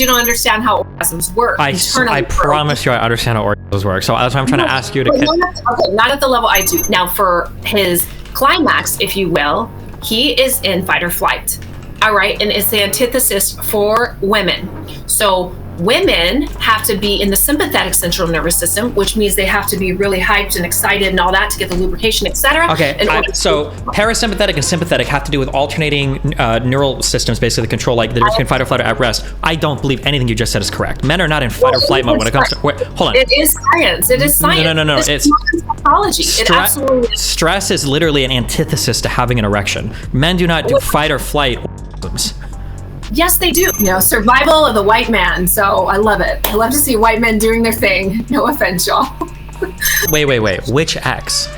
you don't understand how orgasms work. I promise you I understand how orgasms work. So that's why I'm trying to ask you to... not at the level I do. Now, for his climax, if you will, he is in fight or flight. All right, and it's the antithesis for women. So women have to be in the sympathetic central nervous system, which means they have to be really hyped and excited and all that to get the lubrication, etc. Okay, so parasympathetic and sympathetic have to do with alternating neural systems, basically that control like the difference between fight or flight or at rest. I don't believe anything you just said is correct. Men are not in fight or flight mode when it comes to... Wait, hold on. It is science. It is science. No. It's psychology. It absolutely is. Stress is literally an antithesis to having an erection. Men do not do fight or flight. Yes, they do. You know, survival of the white man. So I love it. I love to see white men doing their thing. No offense, y'all. Wait. Which ex?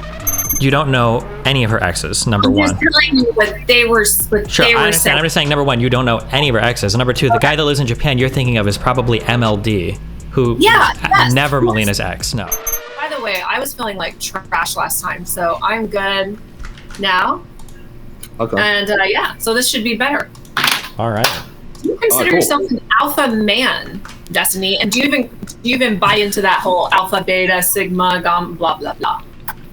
You don't know any of her exes, number one. I'm just telling you what they were I understand. I'm just saying, number one, you don't know any of her exes. And number two, the guy that lives in Japan you're thinking of is probably MLD, who never Melina's ex. No. By the way, I was feeling like trash last time, so I'm good now. Okay. And so this should be better. All right. Do you consider yourself an alpha man, Destiny? And do you even buy into that whole alpha, beta, sigma, gamma, blah blah blah?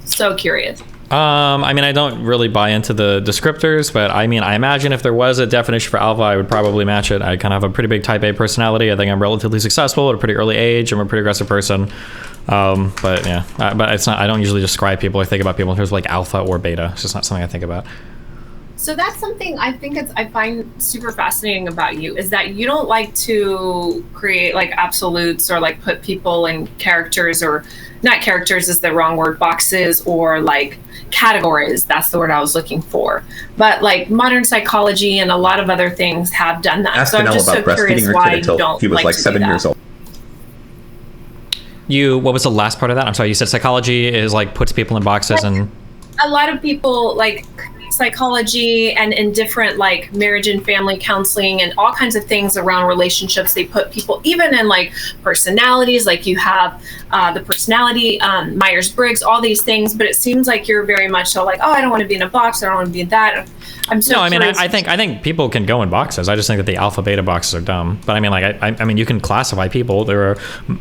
So curious. I mean, I don't really buy into the descriptors, but I mean, I imagine if there was a definition for alpha, I would probably match it. I kind of have a pretty big type A personality. I think I'm relatively successful at a pretty early age. I'm a pretty aggressive person. But yeah, but it's not, I don't usually describe people or think about people in terms of like alpha or beta. It's just not something I think about. So that's something I find super fascinating about you, is that you don't like to create like absolutes or like put people in characters, or not characters is the wrong word, boxes or like categories. That's the word I was looking for. But like modern psychology and a lot of other things have done that. Ask so I'm Jennelle just about so curious why you don't he was like 7 years old. What was the last part of that? I'm sorry, you said psychology is like puts people in boxes, and a lot of people like psychology and in different like marriage and family counseling and all kinds of things around relationships, they put people even in like personalities, like you have the personality, Myers-Briggs, all these things, but it seems like you're very much so like, oh, I don't want to be in a box, I don't want to be in that. I'm so I mean, I think people can go in boxes. I just think that the alpha beta boxes are dumb. But I mean, like, I mean, you can classify people. There are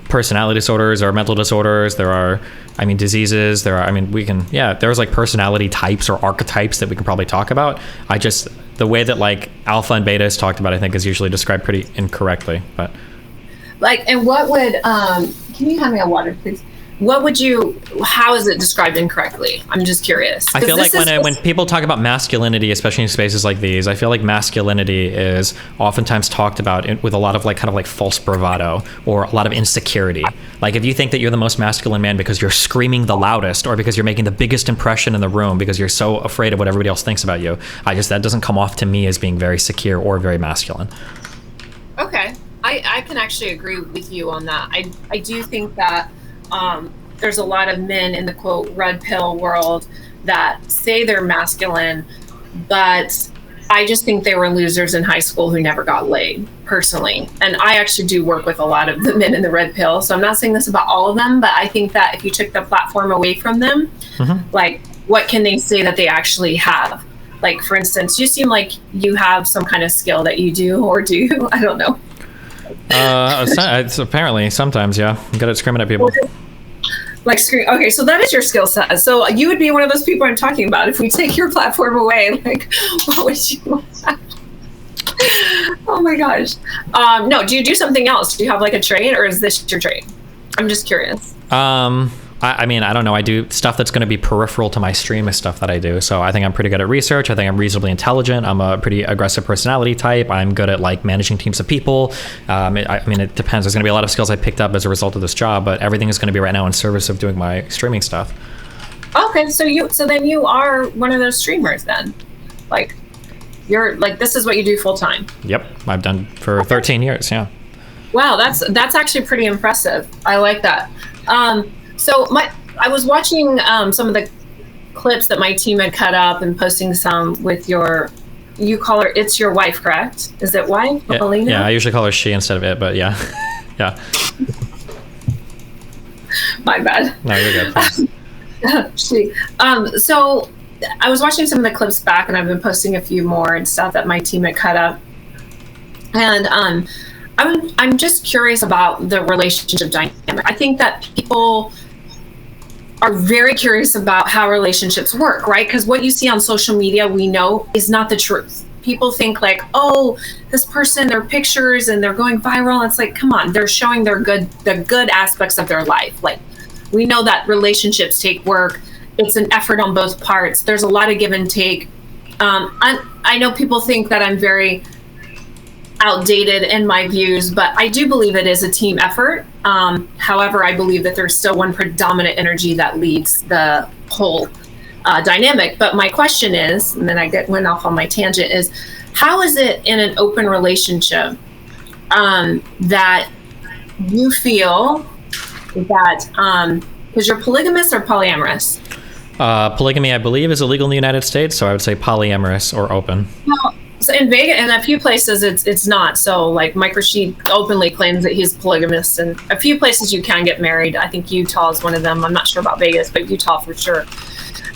personality disorders, there are mental disorders, there are, I mean, diseases. There are, I mean, there's like personality types or archetypes that we can probably talk about. The way that like alpha and beta is talked about, I think is usually described pretty incorrectly. But like, and what would, can you hand me a water, please? How is it described incorrectly? I'm just curious. I feel like when people talk about masculinity, especially in spaces like these, I feel like masculinity is oftentimes talked about with a lot of like kind of like false bravado or a lot of insecurity. Like if you think that you're the most masculine man because you're screaming the loudest or because you're making the biggest impression in the room because you're so afraid of what everybody else thinks about you, that doesn't come off to me as being very secure or very masculine. Okay. I can actually agree with you on that. I do think that there's a lot of men in the quote red pill world that say they're masculine, but I just think they were losers in high school who never got laid, personally. And I actually do work with a lot of the men in the red pill, so I'm not saying this about all of them, but I think that if you took the platform away from them, like what can they say that they actually have? Like, for instance, you seem like you have some kind of skill that you do or do. I don't know. It's apparently sometimes, yeah. I'm good at screaming at people. Like scream. Okay, so that is your skill set. So you would be one of those people I'm talking about. If we take your platform away, like, what would you want? Oh my gosh. No, do you do something else? Do you have like a trade, or is this your trade? I'm just curious. I mean, I don't know. I do stuff that's going to be peripheral to my stream is stuff that I do. So I think I'm pretty good at research. I think I'm reasonably intelligent. I'm a pretty aggressive personality type. I'm good at like managing teams of people. I mean, it depends. There's going to be a lot of skills I picked up as a result of this job, but everything is going to be right now in service of doing my streaming stuff. Okay, so then you are one of those streamers then. Like you're like, this is what you do full time. Yep. I've done for 13 years. Yeah. Wow. That's actually pretty impressive. I like that. So I was watching some of the clips that my team had cut up and posting some with you call her, it's your wife, correct? Is it wife, yeah, Melina? Yeah, I usually call her she instead of it, but yeah. Yeah. My bad. No, you're good. She. So I was watching some of the clips back, and I've been posting a few more and stuff that my team had cut up. And I'm just curious about the relationship dynamic. I think that people are very curious about how relationships work, right? Because what you see on social media, we know is not the truth. People think like, oh, this person, their pictures and they're going viral. It's like, come on, they're showing the good aspects of their life. Like, we know that relationships take work. It's an effort on both parts. There's a lot of give and take. I know people think that I'm very outdated in my views, but I do believe it is a team effort. However, I believe that there's still one predominant energy that leads the whole dynamic. But my question is, and then went off on my tangent, is how is it in an open relationship that you feel that, because you're polygamous or polyamorous? Polygamy, I believe, is illegal in the United States, so I would say polyamorous or open. Well, so in Vegas, in a few places, it's not. So, like, Mike Rashid openly claims that he's polygamous, and a few places you can get married. I think Utah is one of them. I'm not sure about Vegas, but Utah for sure.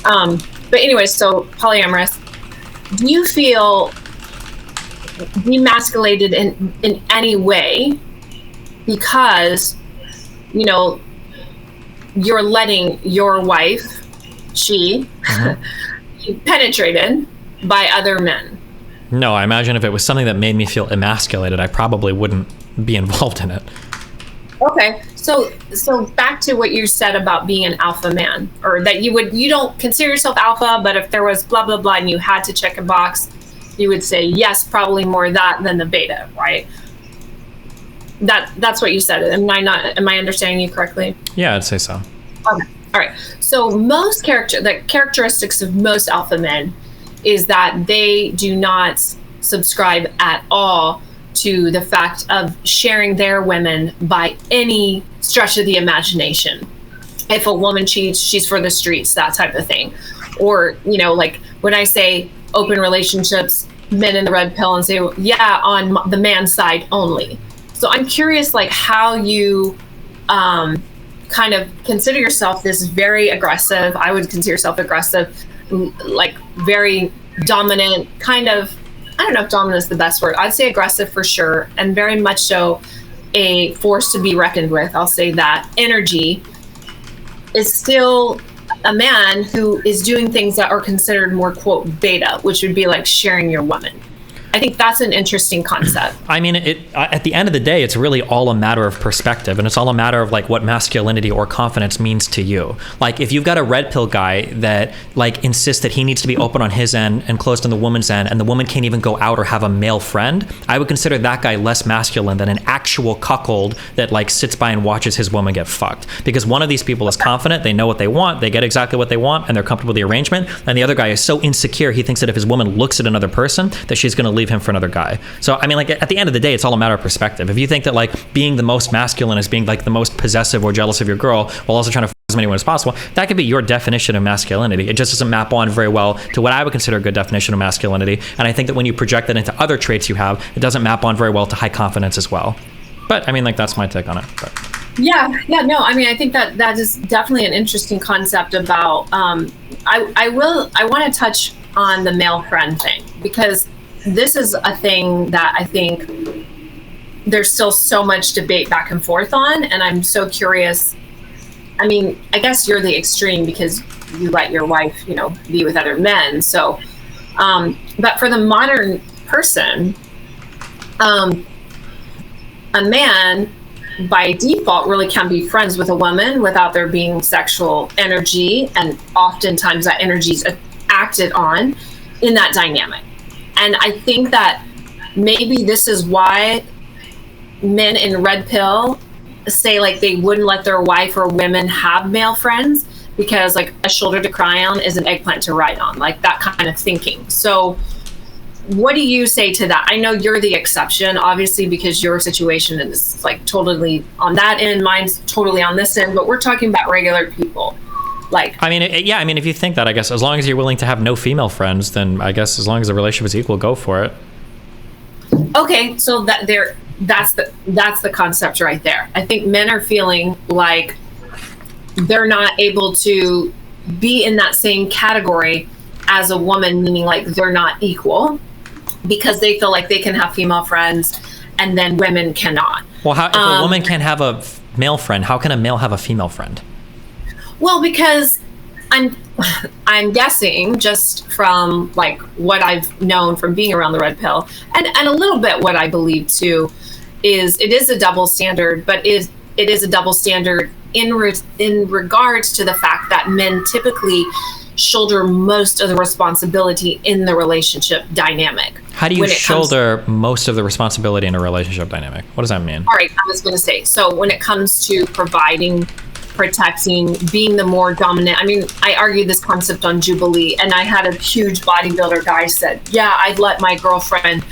But anyway, so polyamorous. Do you feel demasculated in any way because, you know, you're letting your wife, she, be penetrated by other men? No, I imagine if it was something that made me feel emasculated, I probably wouldn't be involved in it. Okay, so back to what you said about being an alpha man, or that you don't consider yourself alpha, but if there was blah blah blah and you had to check a box, you would say yes, probably more that than the beta, right? That's what you said. Am I understanding you correctly? Yeah, I'd say so. Okay, all right. So the characteristics of most alpha men is that they do not subscribe at all to the fact of sharing their women by any stretch of the imagination. If a woman cheats, she's for the streets, that type of thing. Or, you know, like when I say open relationships, men in the red pill, and say, yeah, on the man's side only. So I'm curious, like, how you kind of consider yourself this very aggressive, I would consider yourself aggressive, like very dominant, kind of, I don't know if dominant is the best word. I'd say aggressive for sure, and very much so a force to be reckoned with. I'll say that energy is still a man who is doing things that are considered more, quote, beta, which would be like sharing your woman. I think that's an interesting concept. I mean, at the end of the day, it's really all a matter of perspective, and it's all a matter of like what masculinity or confidence means to you. Like if you've got a red pill guy that like insists that he needs to be open on his end and closed on the woman's end, and the woman can't even go out or have a male friend, I would consider that guy less masculine than an actual cuckold that like sits by and watches his woman get fucked. Because one of these people is confident, they know what they want, they get exactly what they want, and they're comfortable with the arrangement, and the other guy is so insecure he thinks that if his woman looks at another person that she's going to leave him for another guy. So I mean, like at the end of the day, it's all a matter of perspective. If you think that like being the most masculine is being like the most possessive or jealous of your girl while also trying to f as many women as possible, that could be your definition of masculinity. It just doesn't map on very well to what I would consider a good definition of masculinity. And I think that when you project that into other traits you have, it doesn't map on very well to high confidence as well. But I mean, like that's my take on it. But. Yeah, no, I mean, I think that is definitely an interesting concept about, I want to touch on the male friend thing, because this is a thing that I think there's still so much debate back and forth on, and I'm so curious. I mean, I guess you're the extreme because you let your wife, you know, be with other men. So, but for the modern person, a man by default really can be friends with a woman without there being sexual energy, and oftentimes that energy is acted on in that dynamic. And I think that maybe this is why men in red pill say like they wouldn't let their wife or women have male friends, because like a shoulder to cry on is an eggplant to ride on, like that kind of thinking. So what do you say to that? I know you're the exception, obviously, because your situation is like totally on that end, mine's totally on this end, but we're talking about regular people. Like, I mean, yeah, I mean, if you think that, I guess as long as you're willing to have no female friends, then I guess as long as the relationship is equal, go for it. Okay, so that's the concept right there. I think men are feeling like they're not able to be in that same category as a woman, meaning like they're not equal, because they feel like they can have female friends and then women cannot. Well, if a woman can't have a male friend, how can a male have a female friend? Well, because I'm guessing just from like what I've known from being around the red pill, and a little bit what I believe too, is it is a double standard, but it is a double standard in regards to the fact that men typically shoulder most of the responsibility in the relationship dynamic. How do you shoulder most of the responsibility in a relationship dynamic? What does that mean? All right, I was going to say, so when it comes to providing, protecting, being the more dominant, I mean, I argued this concept on Jubilee, and I had a huge bodybuilder guy said, yeah, I'd let my girlfriend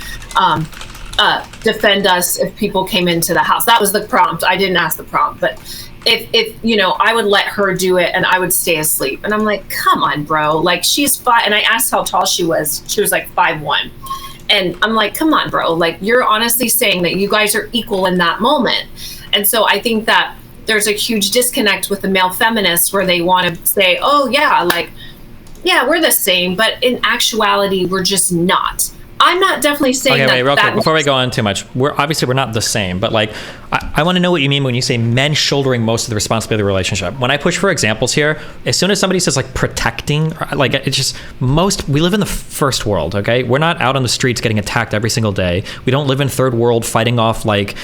defend us if people came into the house. That was the prompt. I didn't ask the prompt, but if you know, I would let her do it and I would stay asleep. And I'm like, come on, bro. Like, she's 5, and I asked how tall she was. She was like 5'1". And I'm like, come on, bro. Like, you're honestly saying that you guys are equal in that moment. And so I think that there's a huge disconnect with the male feminists where they want to say, oh yeah, like, yeah, we're the same, but in actuality, we're just not. I'm not definitely saying that. Okay, wait, real quick, before we go on too much, we're not the same, but like, I want to know what you mean when you say men shouldering most of the responsibility of the relationship. When I push for examples here, as soon as somebody says like protecting, like, it's just we live in the first world, okay? We're not out on the streets getting attacked every single day. We don't live in third world fighting off like,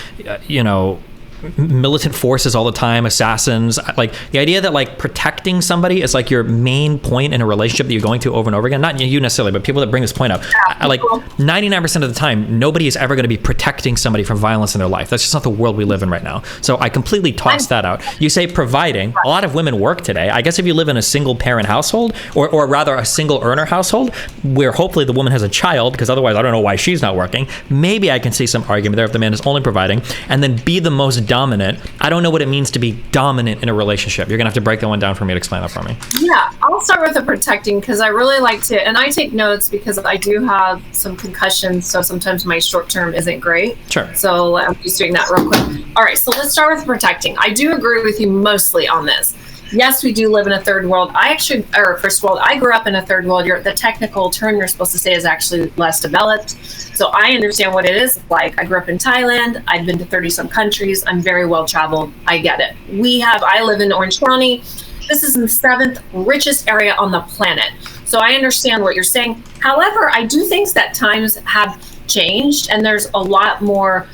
militant forces all the time, assassins. Like, the idea that like protecting somebody is like your main point in a relationship that you're going to over and over again, not you necessarily, but people that bring this point up, like 99% of the time, nobody is ever going to be protecting somebody from violence in their life. That's just not the world we live in right now. So I completely toss that out. You say providing. A lot of women work today. I guess if you live in a single parent household, or rather a single earner household, where hopefully the woman has a child, because otherwise I don't know why she's not working, maybe I can see some argument there if the man is only providing, and then be the most dominant. I don't know what it means to be dominant in a relationship. You're gonna have to break that one down for me to explain that for me. Yeah, I'll start with the protecting, because I really like to, and I take notes because I do have some concussions, so sometimes my short term isn't great. Sure. So I'm just doing that real quick. All right, so let's start with protecting. I do agree with you mostly on this. Yes, we do live in a third world. First world. I grew up in a third world. The technical term you're supposed to say is actually less developed. So I understand what it is like. I grew up in Thailand. I've been to 30-some countries. I'm very well traveled. I get it. I live in Orange County. This is the 7th richest area on the planet. So I understand what you're saying. However, I do think that times have changed, and there's a lot more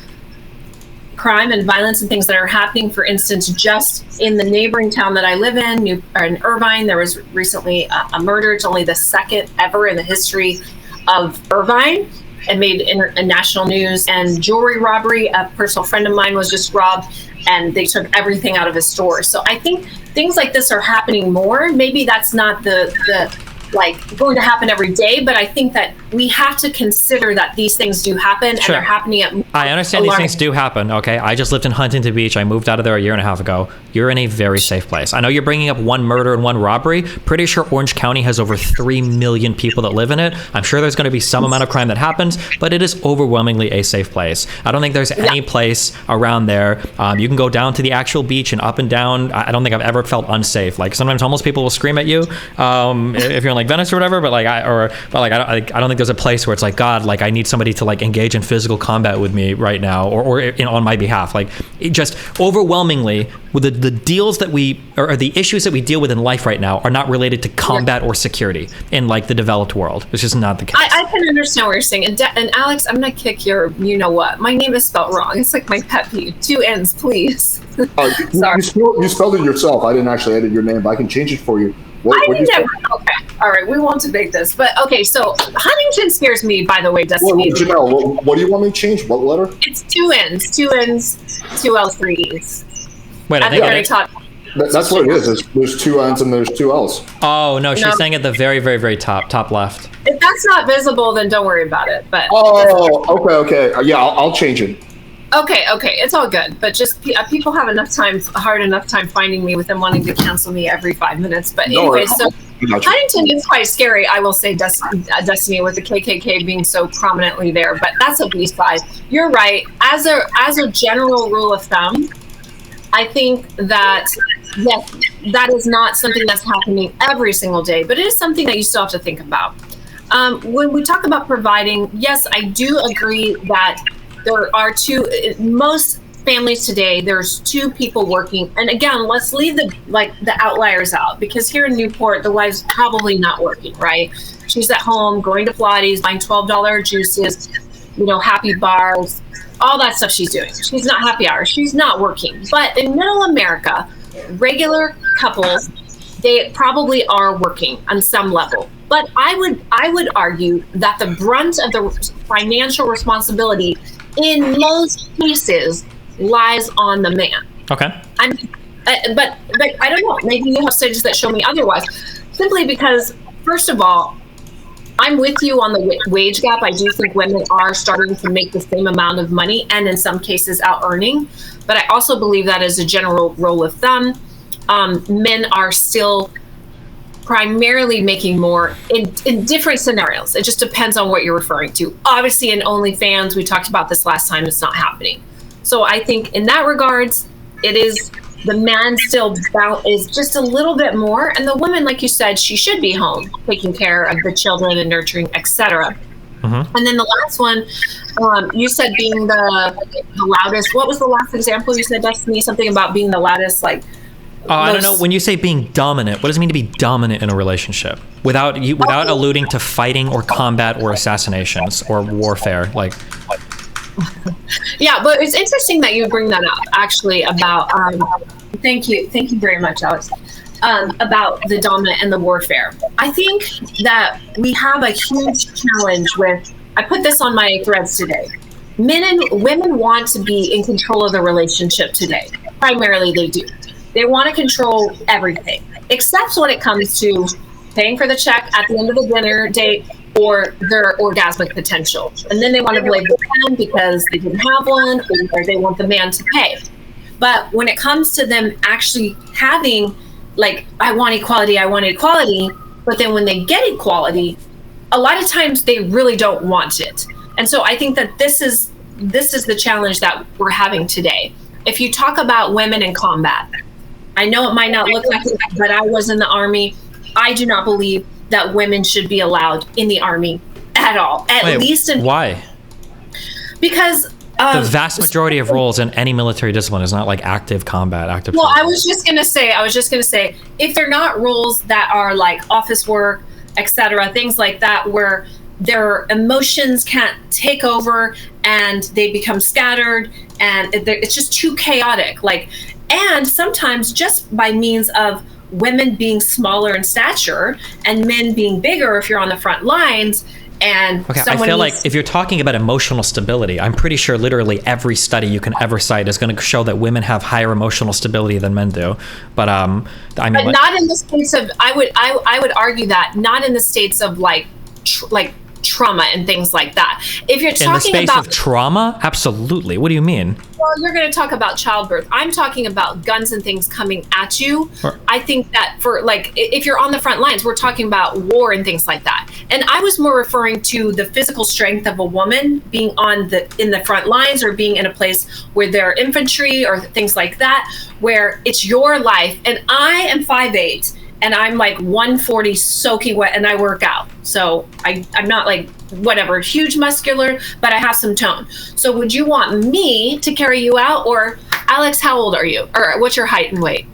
crime and violence and things that are happening. For instance, just in the neighboring town that I live in Irvine, there was recently a murder. It's only the second ever in the history of Irvine, and made national news. And jewelry robbery, a personal friend of mine was just robbed, and they took everything out of his store. So I think things like this are happening more. Maybe that's not the like going to happen every day, but I think that we have to consider that these things do happen. Sure. And they're happening at I understand these things do happen, okay? I just lived in Huntington Beach. I moved out of there a year and a half ago. You're in a very safe place. I know you're bringing up one murder and one robbery. Pretty sure Orange County has over 3 million people that live in it. I'm sure there's going to be some amount of crime that happens, but it is overwhelmingly a safe place. I don't think there's any place around there. You can go down to the actual beach and up and down. I don't think I've ever felt unsafe. Like, sometimes homeless people will scream at you if you're in like Venice or whatever, but I don't think there's a place where it's like, God, like, I need somebody to like engage in physical combat with me right now, or on my behalf. Like, it just overwhelmingly, with the deals that or the issues that we deal with in life right now are not related to combat or security in like the developed world. It's just not the case. I can understand what you're saying. And Alex, I'm gonna kick your, you know what? My name is spelled wrong. It's like my pet peeve. 2 N's, please. Sorry. You spelled it yourself. I didn't actually edit your name, but I can change it for you. Okay, all right, we won't debate this, but okay, so Huntington scares me, by the way, Destiny. Jennelle, what do you want me to change? What letter? It's 2 N's, 2 L's, 3 E's. Wait, that's what it is. There's 2 N's and there's 2 L's. Oh, no, she's saying at the very, very, very top left. If that's not visible, then don't worry about it. But okay. Yeah, I'll change it. Okay, it's all good. But just people have hard enough time finding me with them wanting to cancel me every 5 minutes. But anyway, so Huntington is quite scary, I will say, Destiny, with the KKK being so prominently there. But that's a B-side. You're right. As a general rule of thumb, I think that, yes, that is not something that's happening every single day, but it is something that you still have to think about. When we talk about providing, yes, I do agree that There are two, most families today, there's two people working. And again, let's leave the outliers out, because here in Newport, the wife's probably not working, right? She's at home going to Pilates, buying $12 juices, happy bars, all that stuff she's doing. She's not happy hours. She's not working. But in middle America, regular couples, they probably are working on some level. But I would argue that the brunt of the financial responsibility in most cases lies on the man. Okay. But I don't know. Maybe you have studies that show me otherwise. Simply because, first of all, I'm with you on the wage gap. I do think women are starting to make the same amount of money, and in some cases out earning. But I also believe that as a general rule of thumb, men are still primarily making more in different scenarios. It just depends on what you're referring to. Obviously, in OnlyFans, we talked about this last time, it's not happening. So I think in that regards, it is the man still is just a little bit more, and the woman, like you said, she should be home taking care of the children and nurturing, etc. Mm-hmm. And then the last one, you said being the loudest. What was the last example you said, Destiny? Something about being the loudest, like. I don't know. When you say being dominant, what does it mean to be dominant in a relationship? Without alluding to fighting or combat or assassinations or warfare, like. Yeah, but it's interesting that you bring that up, actually, about thank you very much, Alex, about the dominant and the warfare. I think that we have a huge challenge with, I put this on my threads today, men and women want to be in control of the relationship today. Primarily they do. They want to control everything, except when it comes to paying for the check at the end of the dinner date, or their orgasmic potential. And then they want to blame the man because they didn't have one, or they want the man to pay. But when it comes to them actually having, like, I want equality, but then when they get equality, a lot of times they really don't want it. And so I think that this is the challenge that we're having today. If you talk about women in combat, I know it might not look like it, but I was in the Army. I do not believe that women should be allowed in the Army at all. Why? Because the vast majority of roles in any military discipline is not like active combat, active. Well, combat. I was just gonna say, if they're not roles that are like office work, etc., things like that, where their emotions can't take over and they become scattered, and it's just too chaotic. And sometimes just by means of women being smaller in stature and men being bigger if you're on the front lines. And I feel like if you're talking about emotional stability, I'm pretty sure literally every study you can ever cite is going to show that women have higher emotional stability than men do. But but not in the states of, I would argue that not in the states of like trauma and things like that. If you're talking in the space about of trauma, absolutely. What do you mean? Well, you're going to talk about childbirth. I'm talking about guns and things coming at you. Sure. I think that for if you're on the front lines, we're talking about war and things like that. And I was more referring to the physical strength of a woman being in the front lines, or being in a place where they're infantry or things like that, where it's your life. And I am 5'8", and I'm like 140 soaking wet, and I work out. So I'm not like whatever, huge muscular, but I have some tone. So would you want me to carry you out? Or Alex, how old are you? Or what's your height and weight?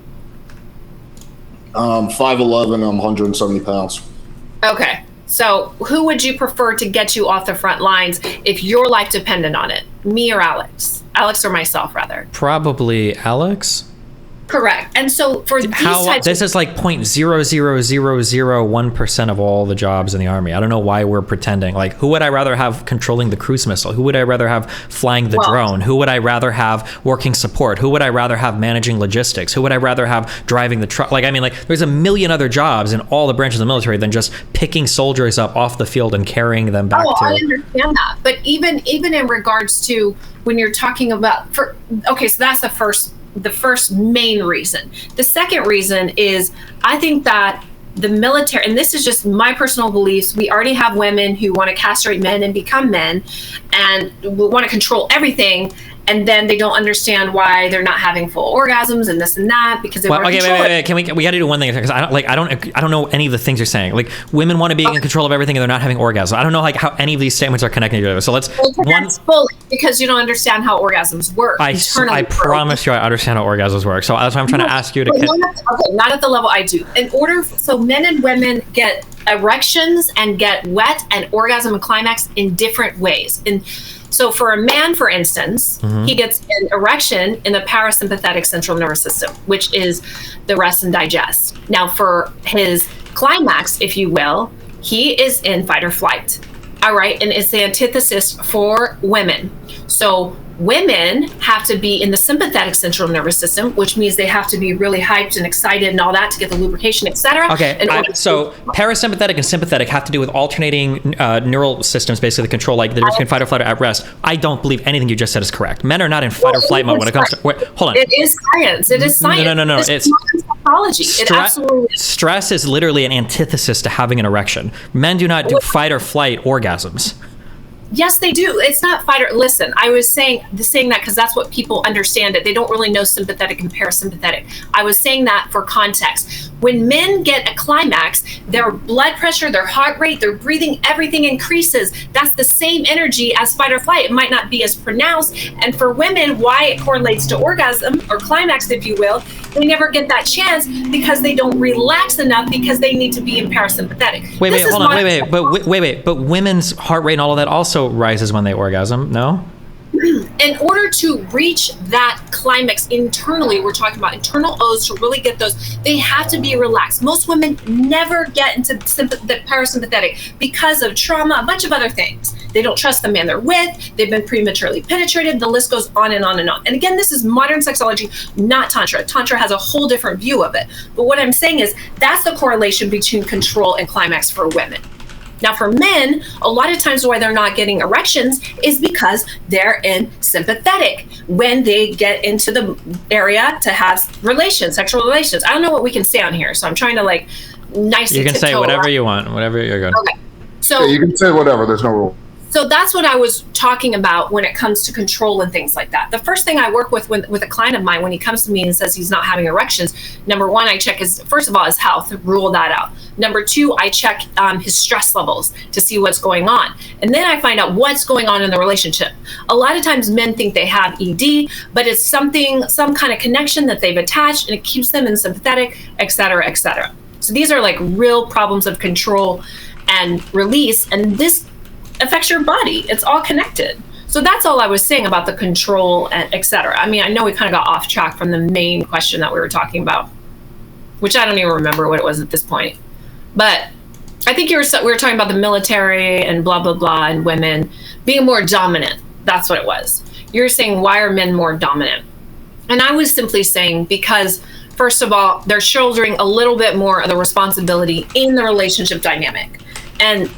5'11", I'm 170 pounds. Okay. So who would you prefer to get you off the front lines if your life depended on it? Me or Alex? Alex or myself, rather? Probably Alex. Correct. And so for these types this is like 0.00001% of all the jobs in the Army. I don't know why we're pretending. Like, who would I rather have controlling the cruise missile? Who would I rather have flying the drone? Who would I rather have working support? Who would I rather have managing logistics? Who would I rather have driving the truck? There's a million other jobs in all the branches of the military than just picking soldiers up off the field and carrying them back to. I understand that. But even in regards to when you're talking about so that's the first main reason. The second reason is, I think that the military, and this is just my personal beliefs, we already have women who want to castrate men and become men and want to control everything. and then they don't understand why they're not having full orgasms and this and that because they Well, want to okay, wait. Can we got to do one thing because I don't know any of the things you're saying. Like women want to be in control of everything and they're not having orgasms. I don't know like how any of these statements are connected to each other. So let's because you don't understand how orgasms work. I promise you I understand how orgasms work. So that's why I'm trying to ask you to. Not at the level I do. So men and women get erections and get wet and orgasm and climax in different ways. And so for a man, for instance, he gets an erection in the parasympathetic central nervous system, which is the rest and digest. Now for his climax, if you will, he is in fight or flight. All right. And it's the antithesis for women. So women have to be in the sympathetic central nervous system, which means they have to be really hyped and excited and all that to get the lubrication, etc. Okay, so parasympathetic and sympathetic have to do with alternating neural systems, basically that control like the difference between fight or flight or at rest. I don't believe anything you just said is correct. Men are not in fight or flight mode when it comes to. Wait, hold on. It is science. It is science. No. It's psychology. It absolutely is. Stress is literally an antithesis to having an erection. Men do not do fight or flight orgasms. Yes, they do. It's not fight or listen. I was saying that because that's what people understand it. They don't really know sympathetic and parasympathetic. I was saying that for context. When men get a climax, their blood pressure, their heart rate, their breathing, everything increases. That's the same energy as fight or flight. It might not be as pronounced. And for women, why it correlates to orgasm or climax, if you will, they never get that chance because they don't relax enough because they need to be in parasympathetic. Wait. But women's heart rate and all of that also rises when they orgasm, no? In order to reach that climax internally, we're talking about internal O's to really get those, they have to be relaxed. Most women never get into the parasympathetic because of trauma, a bunch of other things. They don't trust the man they're with, they've been prematurely penetrated, the list goes on and on and on. And again, this is modern sexology, not Tantra. Tantra has a whole different view of it. But what I'm saying is that's the correlation between control and climax for women. Now for men, a lot of times why they're not getting erections is because they're in sympathetic when they get into the area to have sexual relations. I don't know what we can say on here, so I'm trying to nicely. You can say whatever you want, whatever you're good. Okay. So you can say whatever, there's no rule. So that's what I was talking about when it comes to control and things like that. The first thing I work with a client of mine when he comes to me and says he's not having erections, number one, I check first of all, his health, rule that out. Number two, I check his stress levels to see what's going on. And then I find out what's going on in the relationship. A lot of times men think they have ED, but it's some kind of connection that they've attached and it keeps them in sympathetic, et cetera, et cetera. So these are like real problems of control and release. And this affects your body. It's all connected. So that's all I was saying about the control and et cetera. I mean, I know we kind of got off track from the main question that we were talking about, which I don't even remember what it was at this point. But I think we were talking about the military and blah, blah, blah, and women being more dominant. That's what it was. You were saying, why are men more dominant? And I was simply saying, because first of all, they're shouldering a little bit more of the responsibility in the relationship dynamic. And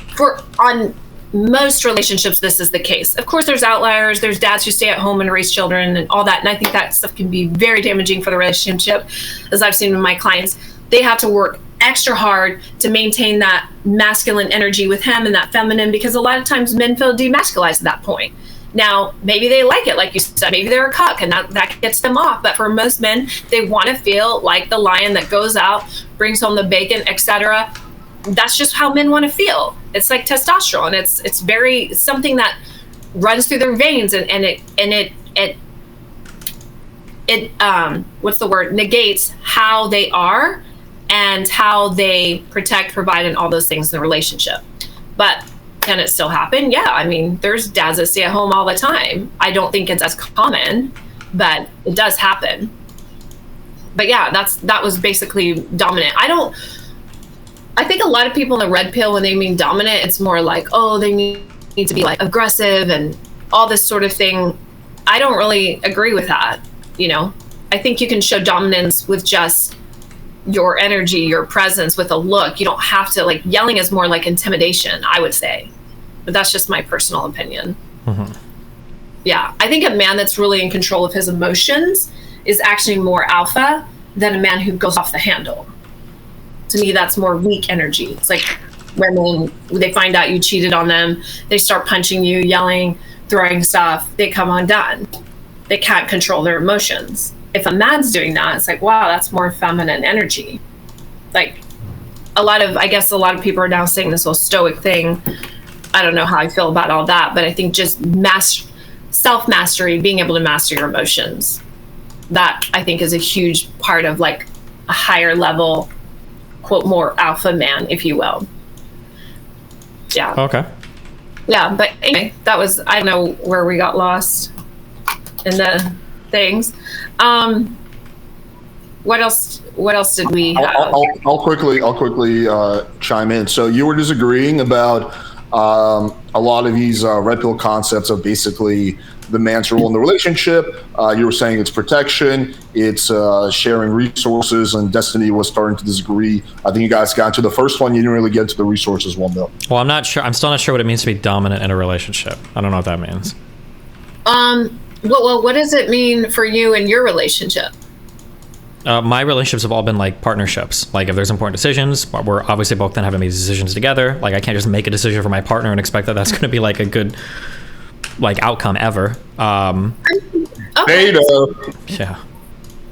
on most relationships, this is the case. Of course, there's outliers. There's dads who stay at home and raise children and all that. And I think that stuff can be very damaging for the relationship. As I've seen with my clients, they have to work extra hard to maintain that masculine energy with him and that feminine, because a lot of times men feel demasculized at that point. Now, maybe they like it, like you said, maybe they're a cuck and that gets them off. But for most men, they want to feel like the lion that goes out, brings home the bacon, etc. That's just how men want to feel. It's like testosterone. It's something that runs through their veins, and it what's the word? Negates how they are and how they protect, provide, and all those things in the relationship. But can it still happen? Yeah, I mean, there's dads that stay at home all the time. I don't think it's as common, but it does happen. But yeah, that was basically dominant. I think a lot of people in the red pill, when they mean dominant, it's more like, oh, they need to be like aggressive and all this sort of thing. I don't really agree with that. I think you can show dominance with just your energy, your presence, with a look. You don't have to, like, yelling is more like intimidation, I would say. But that's just my personal opinion. Mm-hmm. Yeah, I think a man that's really in control of his emotions is actually more alpha than a man who goes off the handle. To me, that's more weak energy. It's like when they find out you cheated on them, they start punching you, yelling, throwing stuff, they come undone. they can't control their emotions. If a man's doing that, it's like, wow, that's more feminine energy. Like I guess a lot of people are now saying this whole stoic thing. I don't know how I feel about all that, but I think just self-mastery, being able to master your emotions, that I think is a huge part of like a higher level, quote, more alpha man, if you will. Yeah. Okay. Yeah, but anyway, that was, I don't know where we got lost in the things. What else did we have? I'll quickly chime in. So you were disagreeing about a lot of these red pill concepts of basically the man's role in the relationship. You were saying it's protection, it's sharing resources, and Destiny was starting to disagree. I think you guys got to the first one. You didn't really get to the resources one, though. Well, I'm not sure. I'm still not sure what it means to be dominant in a relationship. I don't know what that means. Well, what does it mean for you in your relationship? My relationships have all been like partnerships. Like if there's important decisions, we're obviously both then having these decisions together. Like I can't just make a decision for my partner and expect that that's going to be like a good like outcome ever. Okay. Yeah.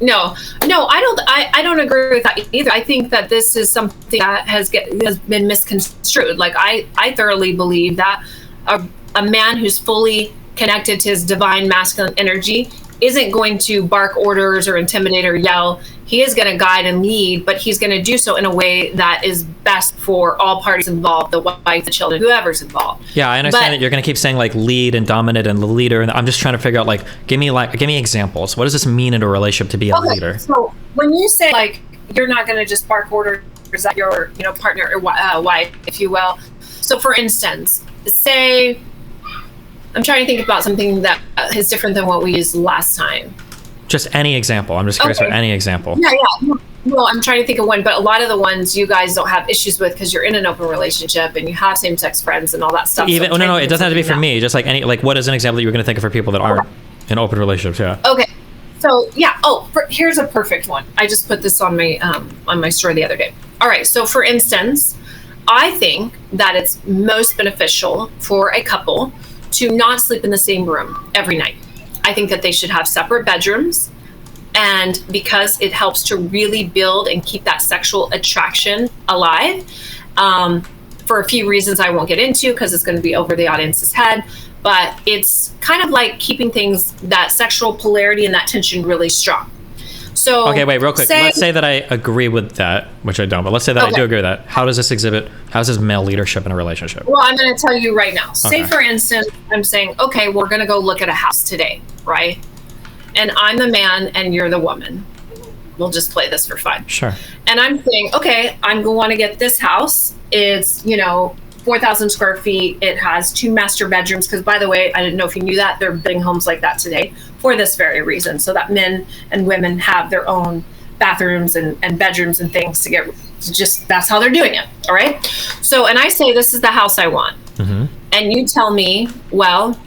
No, I don't agree with that either. I think that this is something that has been misconstrued. Like I thoroughly believe that a man who's fully connected to his divine masculine energy isn't going to bark orders or intimidate or yell. He is going to guide and lead, but he's going to do so in a way that is best for all parties involved, the wife, the children, whoever's involved. Yeah, I understand that you're going to keep saying like lead and dominant and the leader, and I'm just trying to figure out like give me examples. What does this mean in a relationship to be a leader? So when you say like you're not going to just bark orders at your partner or wife, if you will. So for instance, say I'm trying to think about something that is different than what we used last time. Just any example. I'm just curious for any example. Yeah. Well, I'm trying to think of one, but a lot of the ones you guys don't have issues with because you're in an open relationship and you have same-sex friends and all that stuff. Even no, it doesn't have to be for me. Just like what is an example that you're going to think of for people that aren't in open relationships? Yeah. Okay. So yeah. Here's a perfect one. I just put this on my story the other day. All right. So for instance, I think that it's most beneficial for a couple to not sleep in the same room every night. I think that they should have separate bedrooms, and because it helps to really build and keep that sexual attraction alive, for a few reasons I won't get into because it's going to be over the audience's head, but it's kind of like keeping that sexual polarity and that tension really strong. So okay, wait, real quick. Let's say that I agree with that, which I don't, but let's say that I do agree with that. How does this male leadership in a relationship? Well, I'm going to tell you right now. Say, for instance, I'm saying, okay, we're going to go look at a house today, right? And I'm the man and you're the woman. We'll just play this for fun. Sure. And I'm saying, okay, I'm going to want to get this house. It's, 4,000 square feet. It has 2 master bedrooms. Because by the way, I didn't know if you knew that, they're building homes like that today for this very reason. So that men and women have their own bathrooms and bedrooms and things that's how they're doing it. All right. So, and I say, this is the house I want. Mm-hmm. And you tell me, well,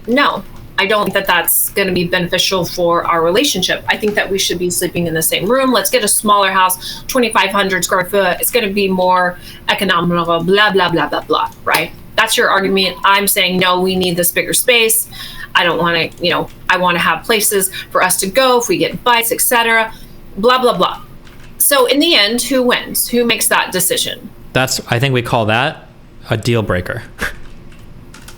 no, I don't think that that's going to be beneficial for our relationship. I think that we should be sleeping in the same room. Let's get a smaller house, 2,500 square foot. It's going to be more economical, blah, blah, blah, blah, blah, right? That's your argument. I'm saying, no, we need this bigger space. I don't want to, I want to have places for us to go if we get bites, etc. Blah, blah, blah. So in the end, who wins? Who makes that decision? I think we call that a deal breaker.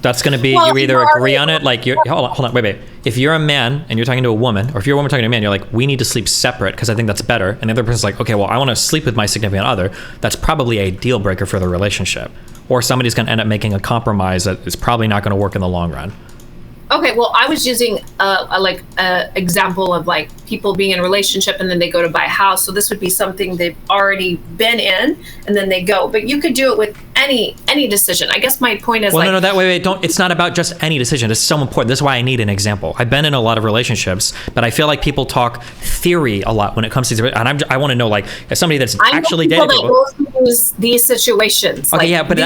That's going to be, you either agree on it, like hold on, wait. If you're a man and you're talking to a woman, or if you're a woman talking to a man, you're like, we need to sleep separate because I think that's better. And the other person's like, okay, well, I want to sleep with my significant other. That's probably a deal breaker for the relationship. Or somebody's going to end up making a compromise that is probably not going to work in the long run. Okay, well, I was using a example of like people being in a relationship and then they go to buy a house. So this would be something they've already been in and then they go. But you could do it with any decision. I guess my point is no, that way, don't. It's not about just any decision. It's so important. This is why I need an example. I've been in a lot of relationships, but I feel like people talk theory a lot when it comes to these. And I want to know, like, as somebody that's actually dated people. These situations. Okay, yeah, but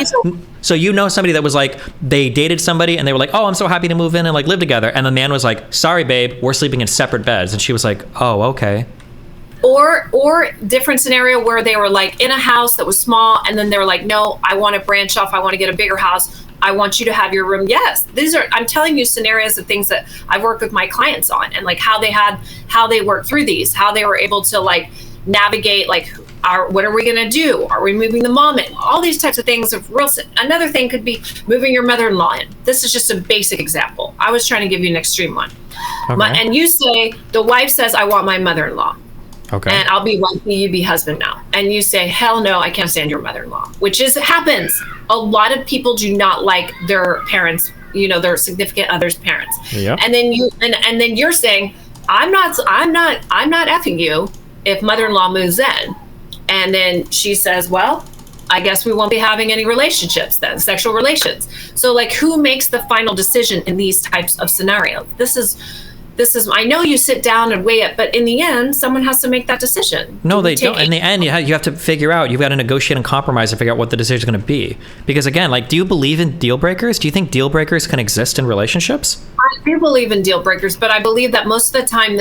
so somebody that was like, they dated somebody and they were like, oh, I'm so happy to move in and like live together. And the man was like, sorry, babe, we're sleeping in separate beds. And she was like, oh, okay. Or different scenario where they were like in a house that was small and then they were like, no, I want to branch off. I want to get a bigger house. I want you to have your room. Yes, I'm telling you scenarios of things that I've worked with my clients on, and like how they worked through these, how they were able to like navigate, like, what are we going to do? Are we moving the mom in? All these types of things. Another thing could be moving your mother-in-law in. This is just a basic example. I was trying to give you an extreme one. Okay. And you say, the wife says, I want my mother-in-law. Okay. And I'll be wifey, you be husband now. And you say, hell no, I can't stand your mother-in-law, which happens. A lot of people do not like their parents, their significant other's parents. Yep. And then then you're saying, I'm not effing you if mother-in-law moves in. And then she says, well, I guess we won't be having any relationships then, sexual relations. So like, who makes the final decision in these types of scenarios? This is, I know you sit down and weigh it, but in the end, someone has to make that decision. No, they don't. In the end, you have to figure out, you've got to negotiate and compromise to figure out what the decision is going to be. Because again, like, do you believe in deal breakers? Do you think deal breakers can exist in relationships? I do believe in deal breakers, but I believe that most of the time,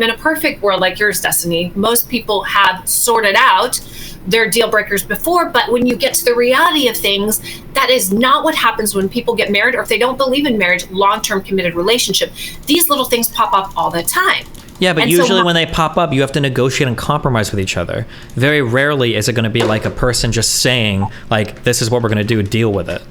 in a perfect world like yours, Destiny, most people have sorted out their deal breakers before, but when you get to the reality of things, that is not what happens when people get married, or if they don't believe in marriage, long-term committed relationship. These little things pop up all the time. Yeah, but usually when they pop up, you have to negotiate and compromise with each other. Very rarely is it going to be like a person just saying, like, this is what we're going to do, deal with it.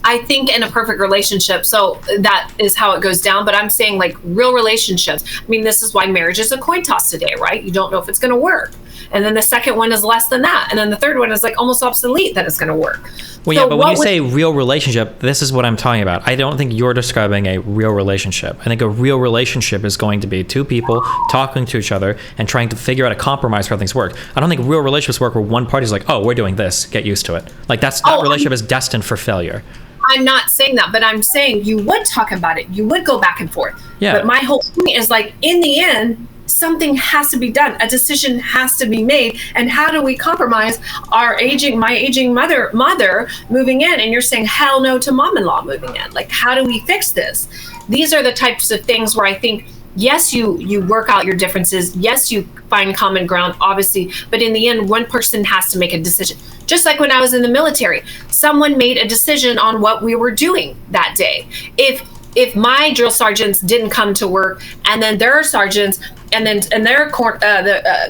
I think in a perfect relationship, so that is how it goes down. But I'm saying, like, real relationships. I mean, this is why marriage is a coin toss today, right? You don't know if it's going to work. And then the second one is less than that. And then the third one is like almost obsolete that it's going to work. Well, so yeah, but when you say real relationship, this is what I'm talking about. I don't think you're describing a real relationship. I think a real relationship is going to be two people talking to each other and trying to figure out a compromise for how things work. I don't think real relationships work where one party's like, oh, we're doing this, get used to it. Like that relationship is destined for failure. I'm not saying that, but I'm saying you would talk about it. You would go back and forth. Yeah. But my whole point is, like, in the end, something has to be done. A decision has to be made. And how do we compromise my aging mother moving in? And you're saying hell no to mom-in-law moving in. Like, how do we fix this? These are the types of things where I think, yes, you work out your differences. Yes, you find common ground, obviously. But in the end, one person has to make a decision. Just like when I was in the military, someone made a decision on what we were doing that day. If my drill sergeants didn't come to work, and then their sergeants and their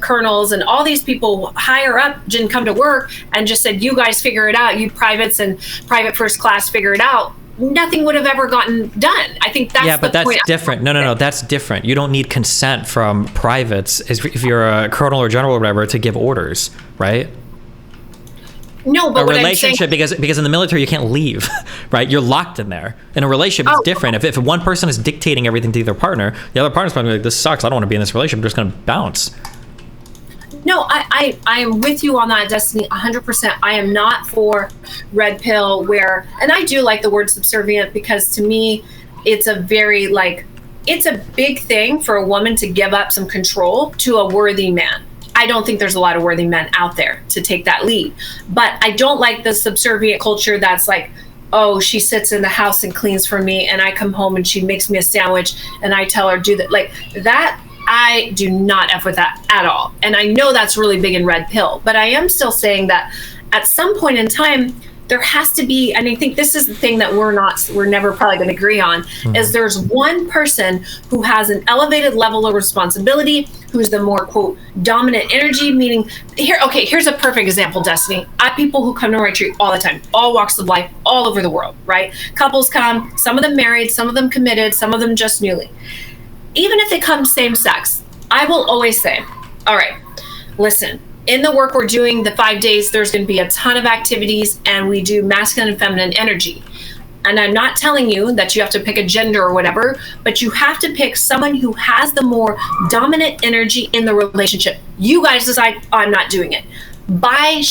colonels and all these people higher up didn't come to work and just said, you guys figure it out, you privates and private first class figure it out, nothing would have ever gotten done. I think that's the point. Yeah, but that's different. No, that's different. You don't need consent from privates if you're a colonel or general or whatever to give orders, right? No, but a relationship, because in the military you can't leave, right? You're locked in there. In a relationship, it's different. If one person is dictating everything to their partner, the other partner's probably like, this sucks, I don't want to be in this relationship, I'm just going to bounce. No, I am with you on that, Destiny, 100%. I am not for red pill and I do like the word subservient, because to me, it's a very, it's a big thing for a woman to give up some control to a worthy man. I don't think there's a lot of worthy men out there to take that lead. But I don't like the subservient culture that's like, oh, she sits in the house and cleans for me, and I come home and she makes me a sandwich and I tell her do that. Like that, I do not F with that at all. And I know that's really big in red pill, but I am still saying that at some point in time, there has to be, and I think this is the thing that we're never probably going to agree on, is there's one person who has an elevated level of responsibility, who's the more, quote, dominant energy, meaning, here's a perfect example, Destiny. I have people who come to my retreat all the time, all walks of life, all over the world, right? Couples come, some of them married, some of them committed, some of them just newly. Even if they come same sex, I will always say, all right, listen, in the work we're doing, the 5 days, there's going to be a ton of activities, and we do masculine and feminine energy. And I'm not telling you that you have to pick a gender or whatever, but you have to pick someone who has the more dominant energy in the relationship. You guys decide, I'm not doing it. By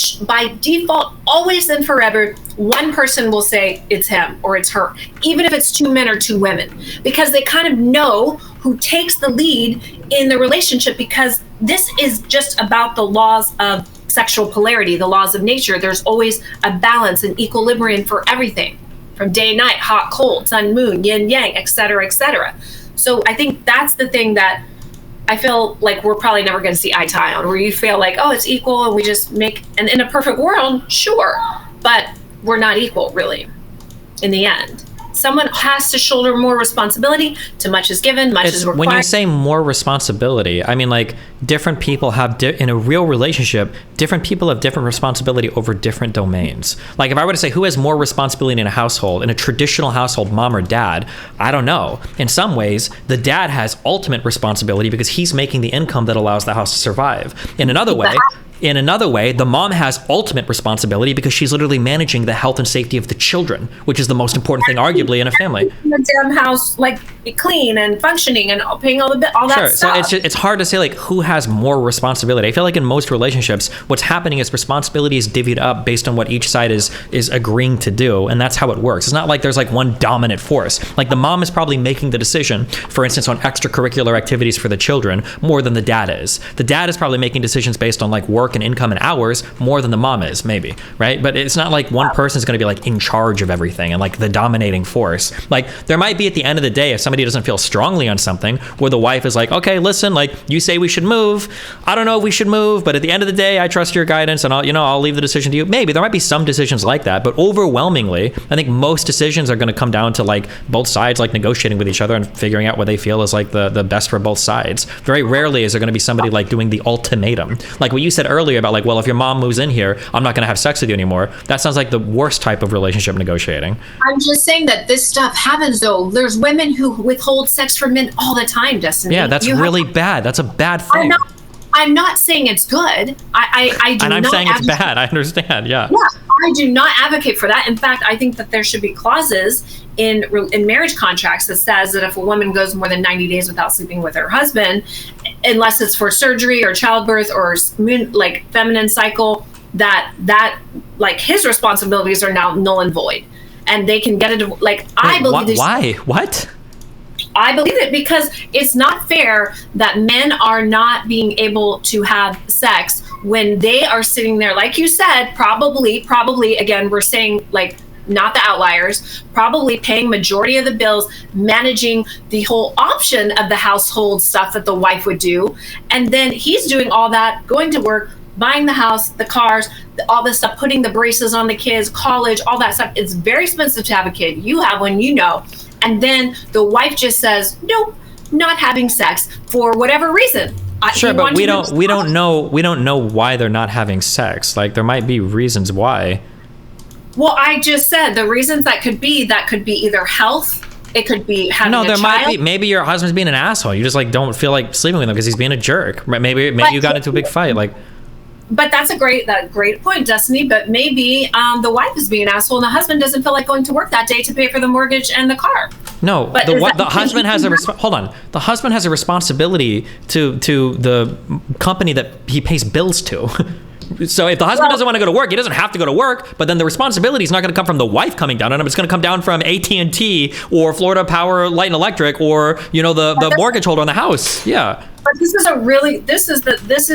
default, always and forever, one person will say it's him or it's her, even if it's two men or two women, because they kind of know who takes the lead in the relationship, because this is just about the laws of sexual polarity, the laws of nature. There's always a balance and equilibrium for everything, from day, night, hot, cold, sun, moon, yin, yang, et cetera, et cetera. So I think that's the thing that I feel like we're probably never going to see eye to eye on, where you feel like, oh, it's equal and we just make, and in a perfect world, sure. But we're not equal, really, in the end. Someone has to shoulder more responsibility. Too much is given, much is required. When you say more responsibility, I mean, like, different people have, in a real relationship, different people have different responsibility over different domains. Like, if I were to say who has more responsibility in a household, in a traditional household, mom or dad, I don't know. In some ways, the dad has ultimate responsibility because he's making the income that allows the house to survive. In another way, the mom has ultimate responsibility because she's literally managing the health and safety of the children, which is the most important thing, arguably, in a family. The damn house, like, clean and functioning and paying all that stuff. So it's hard to say, like, who has more responsibility. I feel like in most relationships, what's happening is responsibility is divvied up based on what each side is agreeing to do, and that's how it works. It's not like there's, like, one dominant force. Like, the mom is probably making the decision, for instance, on extracurricular activities for the children more than the dad is. The dad is probably making decisions based on, like, work and income and hours more than the mom is, maybe, right? But it's not like one person is going to be, like, in charge of everything and, like, the dominating force. Like, there might be, at the end of the day, if somebody doesn't feel strongly on something, where the wife is like, okay, listen, like, you say we should move, I don't know if we should move, but at the end of the day, I trust your guidance, and I'll leave the decision to you. Maybe there might be some decisions like that, but overwhelmingly, I think most decisions are going to come down to, like, both sides, like, negotiating with each other and figuring out what they feel is, like, the best for both sides. Very rarely is there going to be somebody, like, doing the ultimatum. Like what you said earlier about, like, well, if your mom moves in here, I'm not going to have sex with you anymore. That sounds like the worst type of relationship negotiating. I'm just saying that this stuff happens, though. There's women who withhold sex from men all the time, Destiny. Yeah, that's really bad. That's a bad thing. I'm not saying it's good. I do. And I'm saying it's bad. I understand. Yeah. Yeah, I do not advocate for that. In fact, I think that there should be clauses in marriage contracts that says that if a woman goes more than 90 days without sleeping with her husband, unless it's for surgery or childbirth or like feminine cycle, that like his responsibilities are now null and void, and they can get it. Like, I believe. Why? What? I believe it because it's not fair that men are not being able to have sex when they are sitting there, like you said, probably, again, we're saying, like, not the outliers, probably paying majority of the bills, managing the whole option of the household stuff that the wife would do. And then he's doing all that, going to work, buying the house, the cars, all this stuff, putting the braces on the kids, college, all that stuff. It's very expensive to have a kid. You have one, you know. And then the wife just says, nope, not having sex for whatever reason. Sure, but we don't know why they're not having sex. Like, there might be reasons why. Well, I just said the reasons that could be either health. It could be having a child. Might be. Maybe your husband's being an asshole. You just, like, don't feel like sleeping with him because he's being a jerk. Maybe you got into a big fight. Like. But that's a great point, Destiny. But maybe the wife is being an asshole, and the husband doesn't feel like going to work that day to pay for the mortgage and the car. No, but the husband has hold on. The husband has a responsibility to the company that he pays bills to. So if the husband doesn't want to go to work, he doesn't have to go to work, but then the responsibility is not going to come from the wife coming down on him. It's going to come down from AT&T or Florida Power, Light and Electric, or, the mortgage holder on the house. Yeah. But this is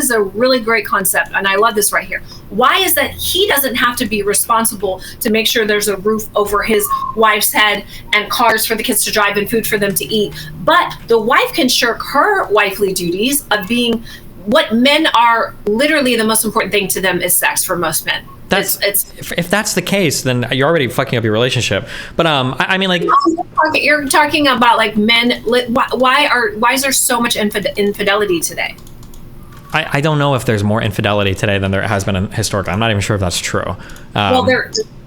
a really great concept, and I love this right here. Why is that he doesn't have to be responsible to make sure there's a roof over his wife's head and cars for the kids to drive and food for them to eat, but the wife can shirk her wifely duties of being what men are literally the most important thing to them is sex for most men. If that's the case, then you're already fucking up your relationship. But I mean, like, you're talking about, like, men. Why is there so much infidelity today? I don't know if there's more infidelity today than there has been historically. I'm not even sure if that's true.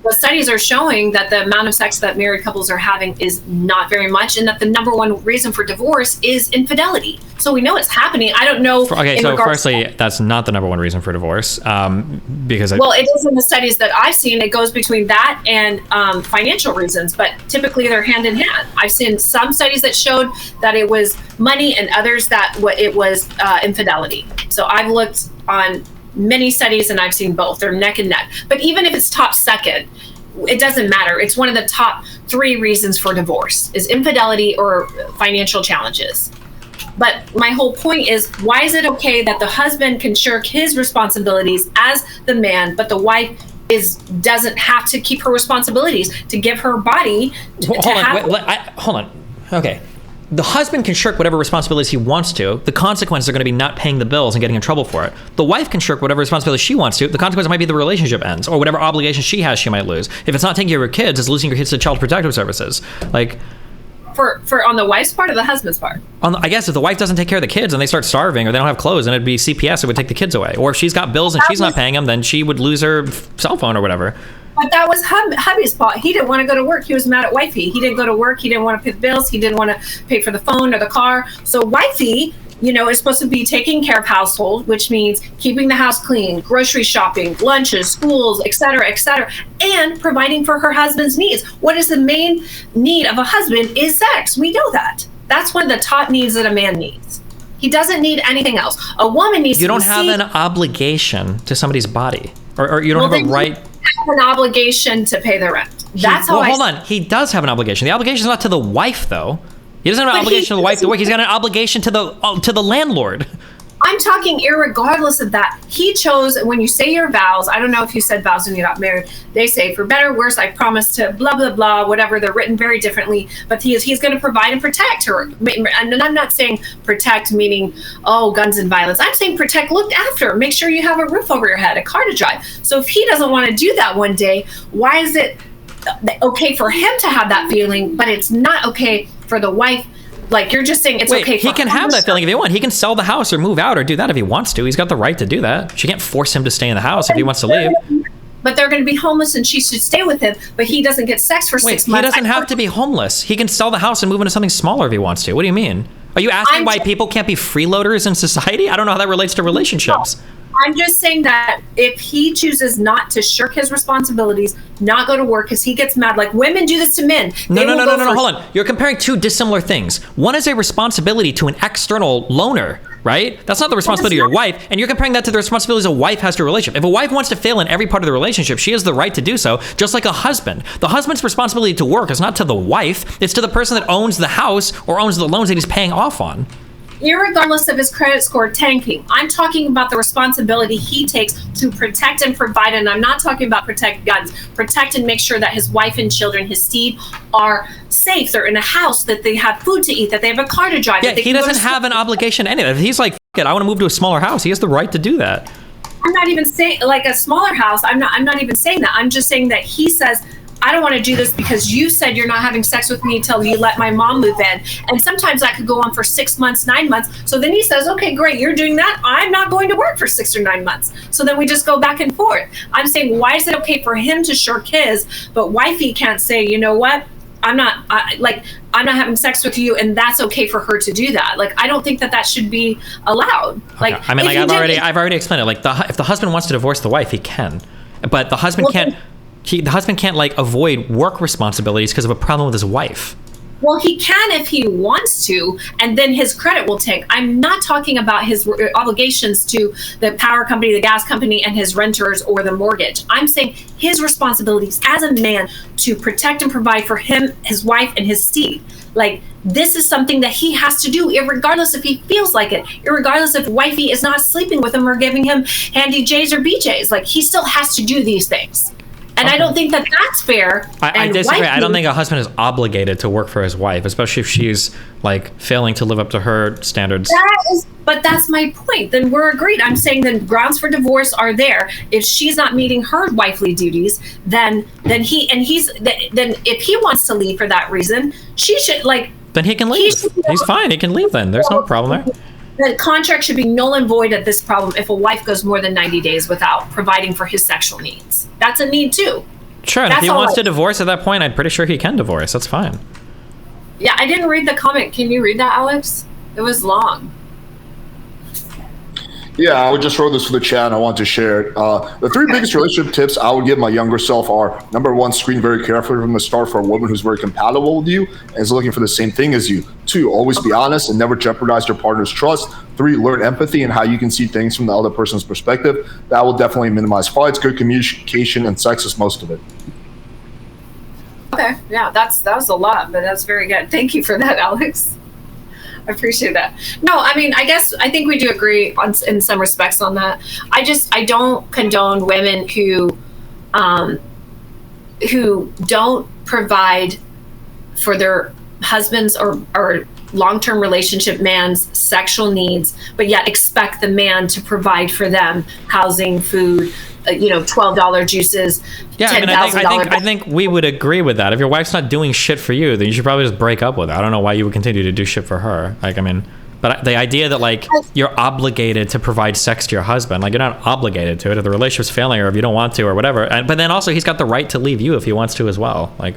The studies are showing that the amount of sex that married couples are having is not very much, and that the number one reason for divorce is infidelity. So we know it's happening. I don't know. So firstly, that's not the number one reason for divorce, because it is in the studies that I've seen. It goes between that and financial reasons, but typically they're hand in hand. I've seen some studies that showed that it was money, and others that it was infidelity. So I've looked on many studies and I've seen both. They're neck and neck. But even if it's top second, it doesn't matter. It's one of the top 3 reasons for divorce is infidelity or financial challenges. But my whole point is, why is it okay that the husband can shirk his responsibilities as the man, but the wife doesn't have to keep her responsibilities to give her body? Hold on. Okay. the husband can shirk whatever responsibilities he wants to. The consequences are going to be not paying the bills and getting in trouble for it. The wife can shirk whatever responsibility she wants to. The consequence might be the relationship ends, or whatever obligation she has, she might lose. If it's not taking care of her kids, it's losing your kids to child protective services. Like, for on the wife's part or the husband's part? I guess if the wife doesn't take care of the kids and they start starving or they don't have clothes, then it'd be CPS, it would take the kids away. Or if she's got bills and she's not paying them, then she would lose her cell phone or whatever. But that was hubby's fault. He didn't want to go to work. He was mad at wifey. He didn't go to work. He didn't want to pay the bills. He didn't want to pay for the phone or the car. So wifey, is supposed to be taking care of household, which means keeping the house clean, grocery shopping, lunches, schools, et cetera, and providing for her husband's needs. What is the main need of a husband is sex. We know that. That's one of the top needs that a man needs. He doesn't need anything else. A woman needs to You don't have an obligation to somebody's body, or you don't have a right. Have an obligation to pay the rent. That's how hold on. He does have an obligation. The obligation is not to the wife, though. He doesn't have an obligation to the wife to work. He's got an obligation to the landlord. I'm talking irregardless of that. He chose, when you say your vows, I don't know if you said vows when you got married, they say, for better or worse, I promise to blah, blah, blah, whatever. They're written very differently, but he's going to provide and protect her. And I'm not saying protect meaning, guns and violence. I'm saying protect, look after, make sure you have a roof over your head, a car to drive. So if he doesn't want to do that one day, why is it okay for him to have that feeling, but it's not okay for the wife? Like, you're just saying it's okay for he can have that feeling if he wants. He can sell the house or move out or do that if he wants to. He's got the right to do that. She can't force him to stay in the house if he wants to leave. But they're going to be homeless and she should stay with him, but he doesn't get sex for 6 months. He doesn't have to be homeless. He can sell the house and move into something smaller if he wants to. What do you mean? Are you asking why people can't be freeloaders in society? I don't know how that relates to relationships. No. I'm just saying that if he chooses not to shirk his responsibilities, not go to work because he gets mad, like women do this to men. No, hold on. You're comparing two dissimilar things. One is a responsibility to an external loner, right? That's not the responsibility of your wife, and you're comparing that to the responsibilities a wife has to a relationship. If a wife wants to fail in every part of the relationship, she has the right to do so, just like a husband. The husband's responsibility to work is not to the wife, it's to the person that owns the house or owns the loans that he's paying off on. Irregardless of his credit score tanking, I'm talking about the responsibility he takes to protect and provide, and I'm not talking about protect guns, protect and make sure that his wife and children, his seed, are safe. They're in a house, that they have food to eat, that they have a car to drive. Yeah, he doesn't have an obligation to any of that. If he's like, I want to move to a smaller house, he has the right to do that. I'm not even saying like a smaller house. I'm not even saying that. I'm just saying that he says, I don't want to do this because you said you're not having sex with me until you let my mom move in. And sometimes that could go on for 6 months, 9 months. So then he says, okay, great, you're doing that. I'm not going to work for 6 or 9 months. So then we just go back and forth. I'm saying, why is it okay for him to shirk his, but wifey can't say, you know what? I'm not having sex with you, and that's okay for her to do that. Like, I don't think that should be allowed. Like, okay. I mean, like I've already explained it. Like, if the husband wants to divorce the wife, he can, but the husband can't. The husband can't like avoid work responsibilities because of a problem with his wife. Well, he can if he wants to, and then his credit will tank. I'm not talking about his obligations to the power company, the gas company, and his renters or the mortgage. I'm saying his responsibilities as a man to protect and provide for him, his wife, and his seed. Like, this is something that he has to do, irregardless if he feels like it, irregardless if wifey is not sleeping with him or giving him handy J's or BJ's. Like, he still has to do these things. And okay. I don't think that that's fair. I disagree. I don't think a husband is obligated to work for his wife, especially if she's like failing to live up to her standards. But that's my point. Then we're agreed. I'm saying then grounds for divorce are there. If she's not meeting her wifely duties, then if he wants to leave for that reason, she should Then he can leave. He's fine. He can leave. Then there's no problem there. The contract should be null and void at this problem if a wife goes more than 90 days without providing for his sexual needs. That's a need too. Sure, and if he wants to divorce at that point, I'm pretty sure he can divorce. That's fine. Yeah, I didn't read the comment. Can you read that, Alex? It was long. Yeah, I would just throw this for the chat and I want to share it. The three biggest relationship tips I would give my younger self are, number one, screen very carefully from the start for a woman who's very compatible with you and is looking for the same thing as you. 2, always be honest and never jeopardize your partner's trust. 3, learn empathy and how you can see things from the other person's perspective. That will definitely minimize fights. Good communication and sex is most of it. Okay, yeah, that was a lot, but that's very good. Thank you for that, Alex. I appreciate that. No, I mean, I think we do agree in some respects on that. I don't condone women who don't provide for their husbands or long-term relationship man's sexual needs, but yet expect the man to provide for them housing, food, $12 juices, yeah, $10,000. I think we would agree with that. If your wife's not doing shit for you, then you should probably just break up with her. I don't know why you would continue to do shit for her. But the idea that like you're obligated to provide sex to your husband, like you're not obligated to it. If the relationship's failing or if you don't want to or whatever. But then also he's got the right to leave you if he wants to as well. Like,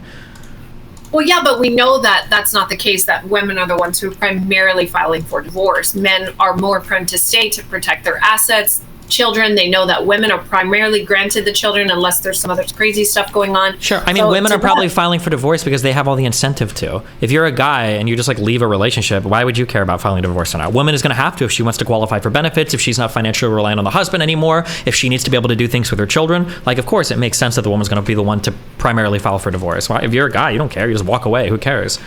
well, yeah, but we know that that's not the case, that women are the ones who are primarily filing for divorce. Men are more prone to stay to protect their assets, children. They know that women are primarily granted the children unless there's some other crazy stuff going on. Sure. I mean, women are probably filing for divorce because they have all the incentive to. If you're a guy and you just like leave a relationship, why would you care about filing divorce or not? A woman is going to have to if she wants to qualify for benefits, if she's not financially reliant on the husband anymore, if she needs to be able to do things with her children. Like, of course, it makes sense that the woman's going to be the one to primarily file for divorce. Why? If you're a guy, you don't care. You just walk away. Who cares?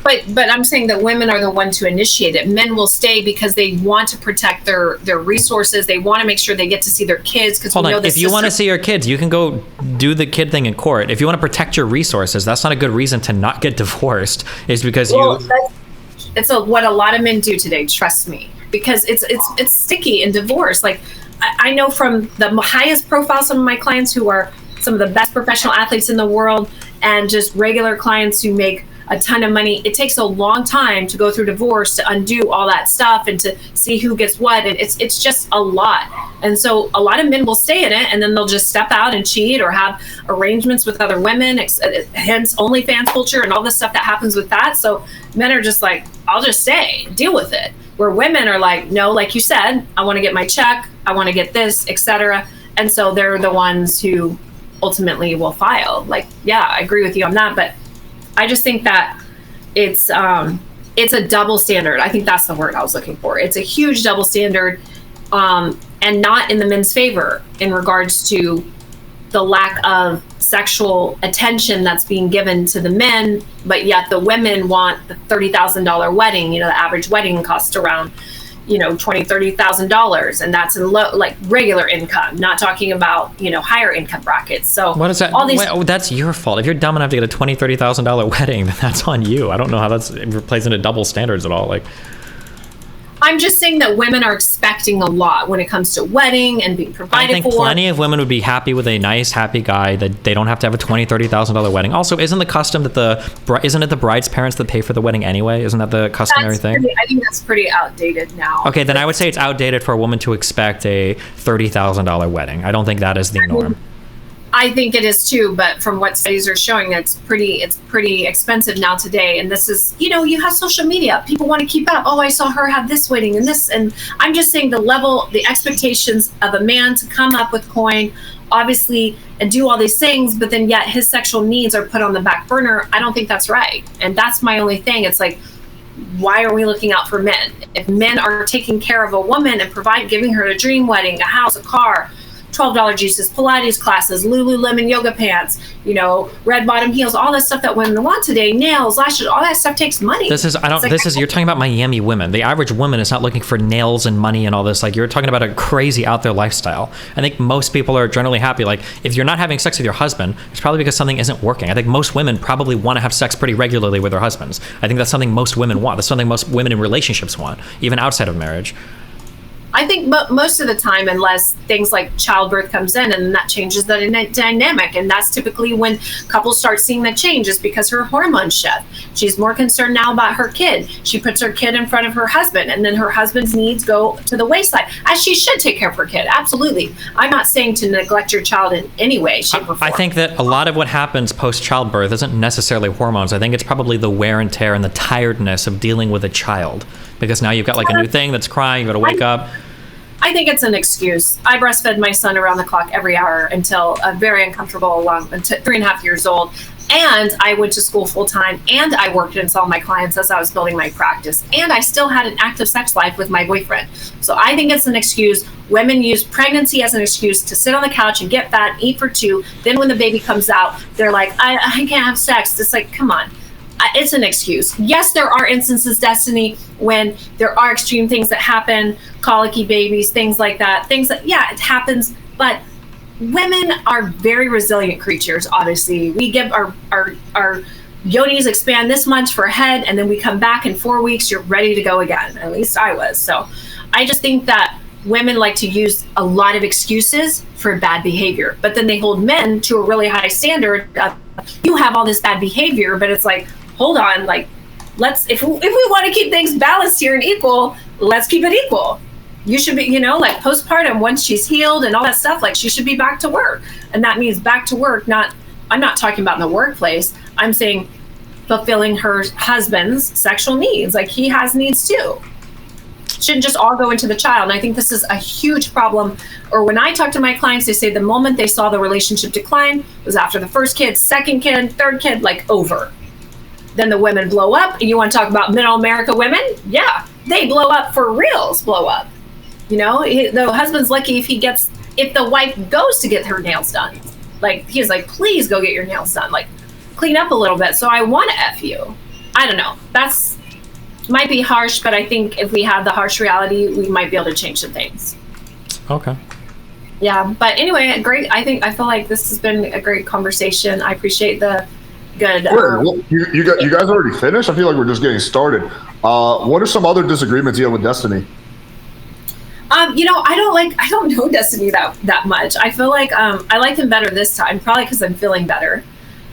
But I'm saying that women are the ones to initiate it. Men will stay because they want to protect their resources. They want to make sure they get to see their kids. Because hold on, if you want to see your kids, you can go do the kid thing in court. If you want to protect your resources, that's not a good reason to not get divorced. Is because it's what a lot of men do today. Trust me, because it's sticky in divorce. Like I know from the highest profile, some of my clients who are some of the best professional athletes in the world, and just regular clients who make a ton of money. It takes a long time to go through divorce, to undo all that stuff and to see who gets what. And it's just a lot. And so a lot of men will stay in it and then they'll just step out and cheat or have arrangements with other women, hence OnlyFans culture and all the stuff that happens with that. So men are just like, I'll just stay, deal with it. Where women are like, no, like you said, I want to get my check, I want to get this, etc. And so they're the ones who ultimately will file. Like, yeah, I agree with you on that, but I just think that it's a double standard. I think that's the word I was looking for. It's a huge double standard, and not in the men's favor in regards to the lack of sexual attention that's being given to the men, but yet the women want the $30,000 wedding. The average wedding costs around $20,000-$30,000, and that's in regular income, not talking about higher income brackets. So what is that? That's your fault. If you're dumb enough to get a $20,000-$30,000 wedding, then that's on you. I don't know how it plays into double standards at all. Like, I'm just saying that women are expecting a lot when it comes to wedding and being provided for. I think plenty of women would be happy with a nice, happy guy that they don't have to have a $20,000-$30,000 wedding. Also, isn't the custom that isn't it the bride's parents that pay for the wedding anyway? Isn't that the customary thing? I think that's pretty outdated now. Okay, then I would say it's outdated for a woman to expect a $30,000 wedding. I don't think that is the norm. I think it is too, but from what studies are showing, it's pretty expensive now today. And this is, you have social media. People want to keep up. Oh, I saw her have this wedding and this. And I'm just saying the expectations of a man to come up with coin, obviously, and do all these things, but then yet his sexual needs are put on the back burner. I don't think that's right. And that's my only thing. It's like, why are we looking out for men? If men are taking care of a woman and giving her a dream wedding, a house, a car, $12 juices, Pilates classes, Lululemon yoga pants, red bottom heels, all that stuff that women want today, nails, lashes, all that stuff takes money. You're talking about Miami women. The average woman is not looking for nails and money and all this. Like, you're talking about a crazy out there lifestyle. I think most people are generally happy. Like, if you're not having sex with your husband, it's probably because something isn't working. I think most women probably want to have sex pretty regularly with their husbands. I think that's something most women want. That's something most women in relationships want, even outside of marriage. I think most of the time, unless things like childbirth comes in, and that changes the dynamic. And that's typically when couples start seeing the changes because her hormones shift. She's more concerned now about her kid. She puts her kid in front of her husband, and then her husband's needs go to the wayside, as she should take care of her kid. Absolutely. I'm not saying to neglect your child in any way, shape, or form. I think that a lot of what happens post-childbirth isn't necessarily hormones. I think it's probably the wear and tear and the tiredness of dealing with a child. Because now you've got like a new thing that's crying, you've got to wake up. I think it's an excuse. I breastfed my son around the clock every hour until very uncomfortable, until 3.5 years old. And I went to school full time, and I worked and saw my clients as I was building my practice. And I still had an active sex life with my boyfriend. So I think it's an excuse. Women use pregnancy as an excuse to sit on the couch and get fat, eat for two. Then when the baby comes out, they're like, I can't have sex. It's like, come on. It's an excuse. Yes, there are instances, Destiny, when there are extreme things that happen, colicky babies, things like that. Yeah, it happens. But women are very resilient creatures, obviously. We give our yonis expand this much for a head, and then we come back in 4 weeks, you're ready to go again. At least I was. So I just think that women like to use a lot of excuses for bad behavior, but then they hold men to a really high standard of, you have all this bad behavior, but it's like, hold on, like, if we want to keep things balanced here and equal, let's keep it equal. You should be, like postpartum, once she's healed and all that stuff, like she should be back to work. And that means back to work, I'm not talking about in the workplace. I'm saying fulfilling her husband's sexual needs. Like he has needs too. Shouldn't just all go into the child. And I think this is a huge problem. Or when I talk to my clients, they say the moment they saw the relationship decline was after the first kid, second kid, third kid, like over. Then the women blow up. And you want to talk about middle America women? Yeah, they blow up for reals, blow up. The husband's lucky if the wife goes to get her nails done. Like he's like, please go get your nails done. Like clean up a little bit. So I want to F you. I don't know. Might be harsh, but I think if we had the harsh reality, we might be able to change some things. Okay. Yeah, but anyway, great. I feel like this has been a great conversation. I appreciate the good. Well, you guys already finished? I feel like we're just getting started. What are some other disagreements you have with Destiny? I don't know Destiny that much. I feel like I like him better this time, probably because I'm feeling better.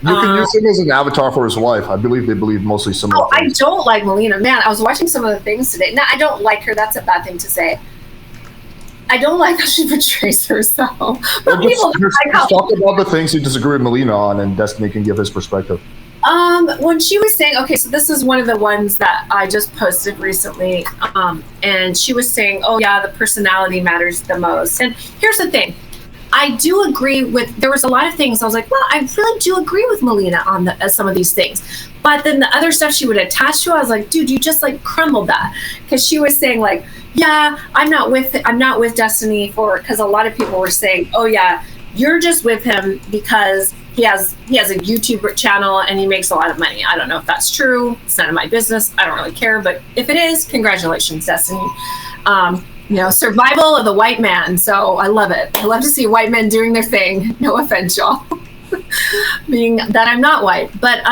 You can use him as an avatar for his wife. I believe they believe mostly similar things. I don't like Melina. Man, I was watching some of the things today. No, I don't like her. That's a bad thing to say. I don't like how she portrays herself. But just talk about the things you disagree with Melina on, and Destiny can give his perspective. When she was saying, okay, so this is one of the ones that I just posted recently, and she was saying, oh yeah, the personality matters the most. And here's the thing. I do agree there was a lot of things I was like, well, I really do agree with Melina on some of these things. But then the other stuff she would attach to, I was like, dude, you just like crumbled that. Because she was saying like, yeah, I'm not with Destiny because a lot of people were saying, oh yeah, you're just with him because he has a YouTube channel and he makes a lot of money. I don't know if that's true. It's none of my business. I don't really care. But if it is, congratulations, Destiny. Survival of the white man. So I love it. I love to see white men doing their thing. No offense, y'all. Being that I'm not white. But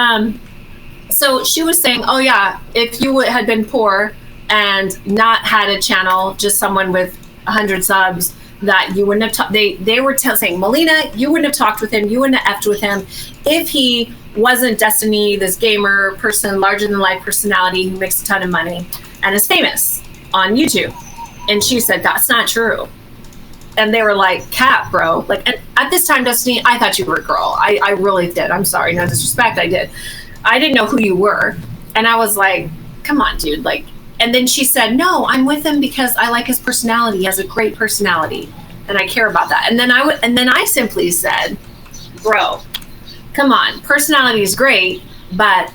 so she was saying, oh yeah, if you had been poor and not had a channel, just someone with 100 subs, that you wouldn't have they were saying, Melina, you wouldn't have talked with him, you wouldn't have effed with him if he wasn't Destiny, this gamer person, larger than life personality who makes a ton of money and is famous on YouTube. And she said, that's not true. And they were like, cap, bro. Like, and at this time, Destiny, I thought you were a girl. I really did. I'm sorry, no disrespect, I did. I didn't know who you were. And I was like, come on, dude, like. And then she said, no, I'm with him because I like his personality. He has a great personality and I care about that. And then I simply said, bro, come on, personality is great, but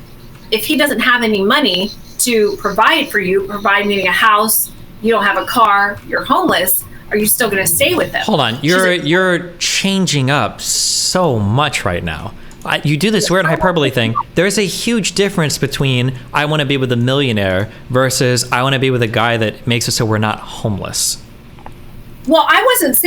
if he doesn't have any money to provide for you, provide maybe a house, you don't have a car, you're homeless, are you still going to stay with him? Hold on, you're changing up so much right now. You do this weird hyperbole thing. There's a huge difference between I want to be with a millionaire versus I want to be with a guy that makes it so we're not homeless. Well, I wasn't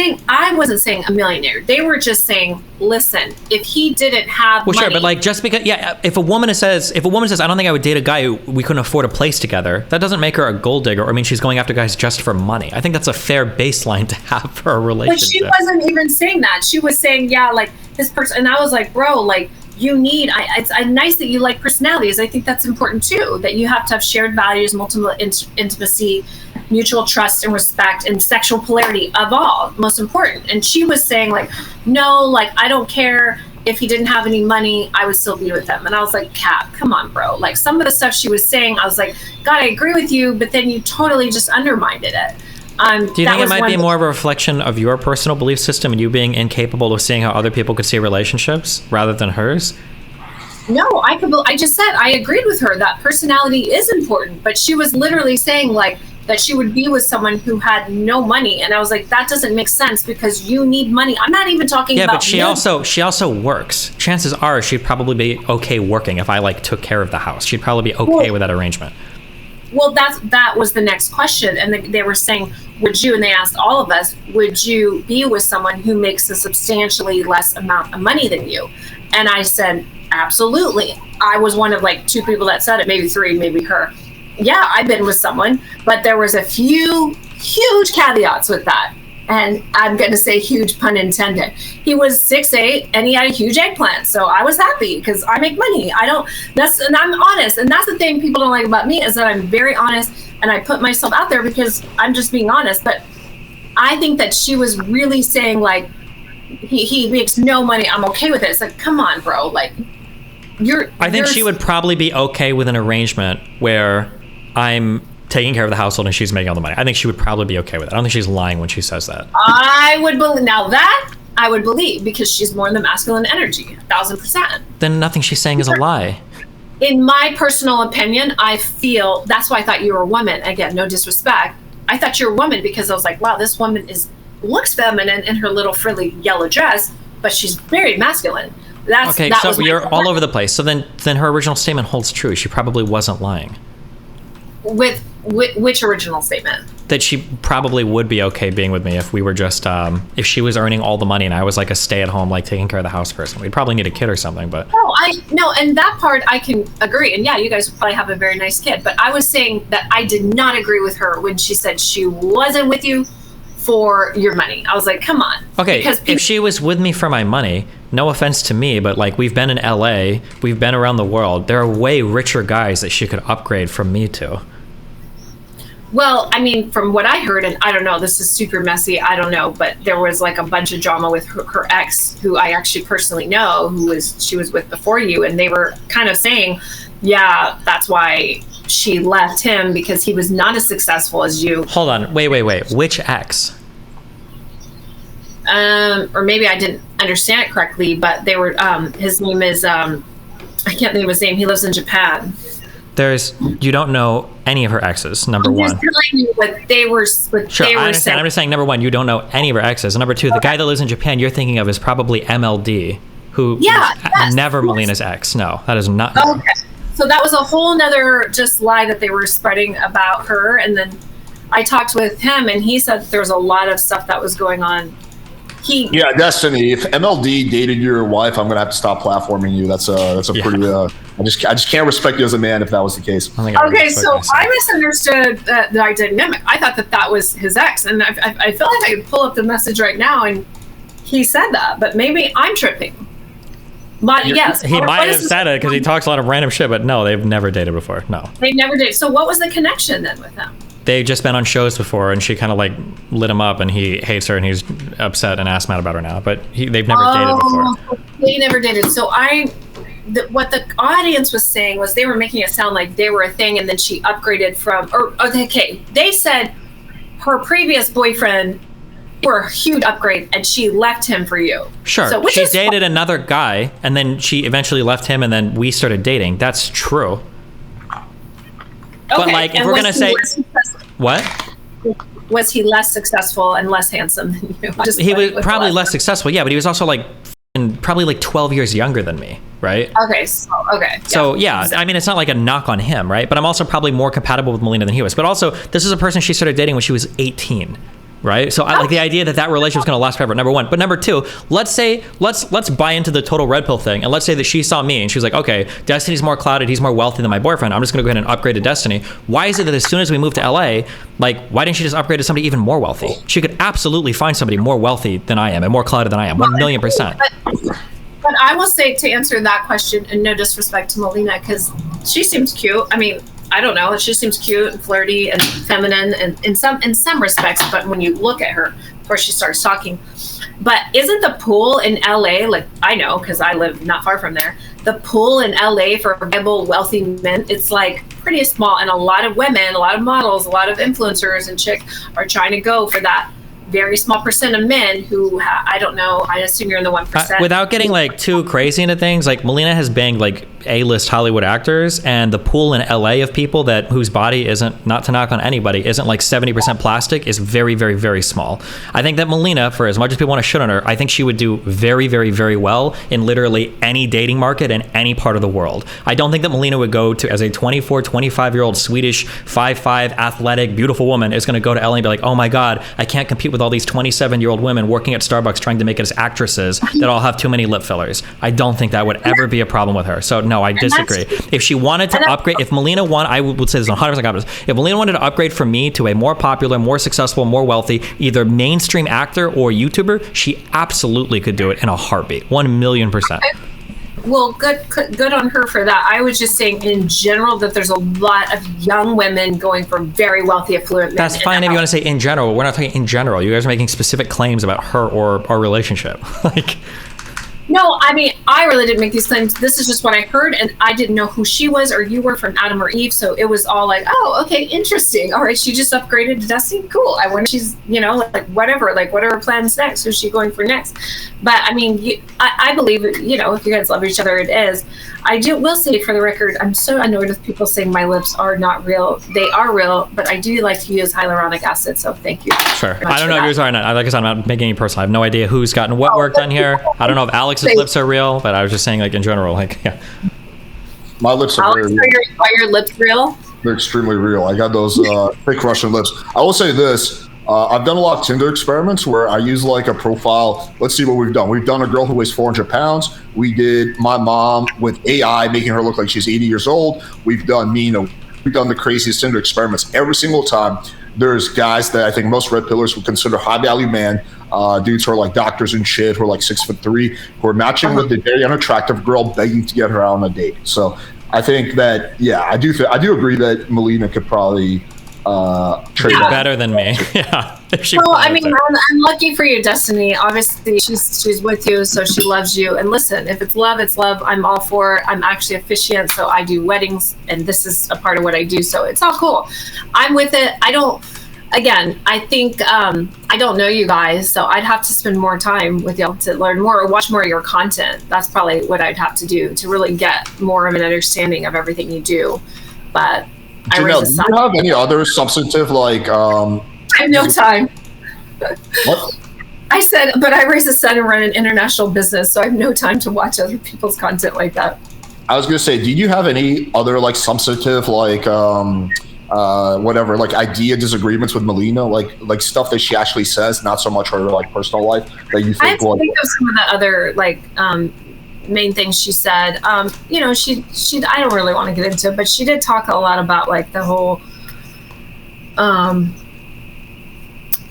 saying a millionaire. They were just saying, listen, if he didn't have money. Sure, but like just because, if a woman says, I don't think I would date a guy who we couldn't afford a place together, that doesn't make her a gold digger. I mean, she's going after guys just for money. I think that's a fair baseline to have for a relationship. But she wasn't even saying that. She was saying, yeah, like this person, and I was like, bro, like it's nice that you like personalities. I think that's important too, that you have to have shared values, multiple intimacy, mutual trust and respect, and sexual polarity of all, most important. And she was saying like, no, like I don't care if he didn't have any money, I would still be with him. And I was like, Cap, come on, bro. Like some of the stuff she was saying, I was like, God, I agree with you, but then you totally just undermined it. Do you think it might be more of a reflection of your personal belief system and you being incapable of seeing how other people could see relationships rather than hers? No, I just said I agreed with her that personality is important, but she was literally saying like that she would be with someone who had no money, and I was like, that doesn't make sense because you need money. I'm not even talking about. Yeah, but she also works. Chances are she'd probably be okay working if I like took care of the house. She'd probably be okay with that arrangement. Well, that was the next question, and they were saying, would you? And they asked all of us, would you be with someone who makes a substantially less amount of money than you? And I said, absolutely. I was one of like 2 people that said it, maybe 3, maybe her. Yeah, I've been with someone, but there was a few huge caveats with that. And I'm going to say huge, pun intended. He was 6'8" and he had a huge eggplant. So I was happy because I make money. And I'm honest. And that's the thing people don't like about me, is that I'm very honest and I put myself out there because I'm just being honest. But I think that she was really saying like, he makes no money, I'm okay with it. It's like, come on, bro. Like, I think she would probably be okay with an arrangement where I'm taking care of the household and she's making all the money. I think she would probably be okay with it. I don't think she's lying when she says that. I would believe. Now that I would believe, because she's more in the masculine energy, 1,000%. Then nothing she's saying is a lie. In my personal opinion, I feel that's why I thought you were a woman. Again, no disrespect. I thought you were a woman because I was like, wow, this woman looks feminine in her little frilly yellow dress, but she's very masculine. Okay, so you're all over the place. So then her original statement holds true. She probably wasn't lying. With which original statement? That she probably would be okay being with me if we were just if she was earning all the money and I was like a stay-at-home, like taking care of the house person. We'd probably need a kid or something, but no, and that part I can agree. And yeah, you guys would probably have a very nice kid. But I was saying that I did not agree with her when she said she wasn't with you for your money. I was like, come on. Okay, if she was with me for my money, no offense to me, but like we've been in LA, we've been around the world. There are way richer guys that she could upgrade from me to. Well, I mean, from what I heard, and I don't know, this is super messy, I don't know, but there was like a bunch of drama with her ex, who I actually personally know, she was with before you, and they were kind of saying, yeah, that's why she left him, because he was not as successful as you. Hold on, wait. Which ex? Or maybe I didn't understand it correctly, but they were, his name is, I can't think of his name, he lives in Japan. You don't know any of her exes, number one. I'm just telling you what they were saying. I understand. I'm just saying, number one, you don't know any of her exes. And number two, the guy that lives in Japan you're thinking of is probably MLD, who is never Melina's ex. No, that is not. Okay. So that was a whole nother just lie that they were spreading about her. And then I talked with him and he said there was a lot of stuff that was going on. Yeah, Destiny, if MLD dated your wife, I'm going to have to stop platforming you. That's a pretty, I just can't respect you as a man if that was the case. Okay, so I misunderstood the dynamic. I thought that was his ex. And I feel like I could pull up the message right now and he said that, but maybe I'm tripping. But yes. He might have said it because he talks a lot of random shit, but no, they've never dated before. No. They've never dated. So what was the connection then with them? They've just been on shows before, and she kind of like lit him up, and he hates her, and he's upset and ass mad about her now. But they've never dated before. They never dated. So what the audience was saying was they were making it sound like they were a thing, and then she upgraded from. They said her previous boyfriend were a huge upgrade, and she left him for you. Sure, so, she dated another guy, and then she eventually left him, and then we started dating. That's true. But like, if we're gonna say, what? Was he less successful and less handsome than you? He was probably less successful, yeah, but he was also like probably like 12 years younger than me, right? Okay. So yeah, I mean, it's not like a knock on him, right? But I'm also probably more compatible with Melina than he was. But also, this is a person she started dating when she was 18. Right, so I like the idea that relationship is going to last forever. Number one, but number two, let's buy into the total red pill thing, and let's say that she saw me and she was like, okay, Destiny's more clouded, he's more wealthy than my boyfriend. I'm just going to go ahead and upgrade to Destiny. Why is it that as soon as we moved to LA, like, why didn't she just upgrade to somebody even more wealthy? She could absolutely find somebody more wealthy than I am and more clouded than I am, 1,000,000%. But I will say, to answer that question, and no disrespect to Melina, because she seems cute. I mean, I don't know. She seems cute and flirty and feminine, and in some respects. But when you look at her, before she starts talking, but isn't the pool in LA, like, I know because I live not far from there, the pool in LA for viable, wealthy men, it's like pretty small, and a lot of women, a lot of models, a lot of influencers and chicks are trying to go for that very small percent of men who I don't know, I assume you're in the 1%. Without getting like too crazy into things, like Melina has banged like A-list Hollywood actors, and the pool in LA of people whose body isn't, not to knock on anybody, isn't like 70% plastic is very, very, very small. I think that Melina, for as much as people want to shit on her, I think she would do very, very, very well in literally any dating market in any part of the world. I don't think that Melina would go to, as a 24, 25-year-old Swedish 5'5", athletic, beautiful woman, is going to go to LA and be like, oh my God, I can't compete with all these 27-year-old women working at Starbucks trying to make it as actresses that all have too many lip fillers. I don't think that would ever be a problem with her. So no, I disagree. If she wanted to upgrade, if Melina wanted, I would say this 100% confidence, if Melina wanted to upgrade from me to a more popular, more successful, more wealthy, either mainstream actor or YouTuber, she absolutely could do it in a heartbeat. 1,000,000%. Well, good on her for that. I was just saying in general that there's a lot of young women going for very wealthy, affluent men. That's fine if you want to say in general. We're not talking in general. You guys are making specific claims about her or our relationship. Like, no, I mean, I really didn't make these claims. This is just what I heard, and I didn't know who she was or you were from Adam or Eve, so it was all like, oh, okay, interesting. All right, she just upgraded to Destiny. Cool. I wonder if she's, like, whatever, like, what are her plans next? Who's she going for next? But, I mean, I believe, if you guys love each other, it is. Will say, for the record, I'm so annoyed with people saying my lips are not real. They are real, but I do like to use hyaluronic acid, so thank you. Sure. I don't know if yours are not. Like I said, I'm not making any personal. I have no idea who's gotten what work done here. I don't know if Alex's lips are real, but I was just saying, like, in general, like, yeah. My lips are very real. Are your lips real? They're extremely real. I got those thick Russian lips. I will say this. I've done a lot of Tinder experiments where I use like a profile. Let's see what we've done. We've done a girl who weighs 400 pounds. We did my mom with AI, making her look like she's 80 years old. We've done we've done the craziest Tinder experiments. Every single time, there's guys that I think most red pillars would consider high value man, dudes who are like doctors and shit, who are like 6'3", who are matching with the very unattractive girl begging to get her out on a date. So I think that, yeah, I do agree that Melina could probably trade better than me. Yeah. Well, I mean, I'm lucky for you, Destiny. Obviously, she's with you, so she loves you. And listen, if it's love, it's love. I'm all for it. I'm actually officiant, so I do weddings, and this is a part of what I do. So it's all cool. I'm with it. I think I don't know you guys, so I'd have to spend more time with y'all to learn more or watch more of your content. That's probably what I'd have to do to really get more of an understanding of everything you do. But Jennelle, do you have any other substantive, like... I have no time. What? I said, but I raise a son and run an international business, so I have no time to watch other people's content like that. I was going to say, do you have any other, like, substantive, like, whatever, like, idea disagreements with Melina? Like stuff that she actually says, not so much her, like, personal life, that you think... I have to think of some of the other, like... main things she said. She I don't really want to get into it, but she did talk a lot about like the whole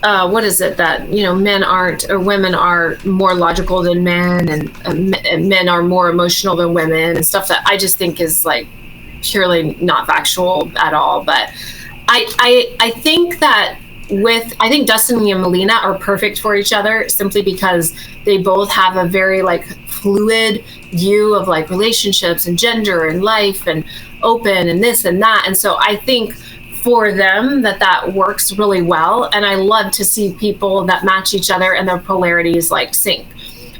what is it that men aren't, or women are more logical than men, and men are more emotional than women, and stuff that I just think is like purely not factual at all. But I think that I think Destiny and Melina are perfect for each other, simply because they both have a very like fluid view of like relationships and gender and life and open and this and that. And so I think for them that works really well. And I love to see people that match each other and their polarities like sync.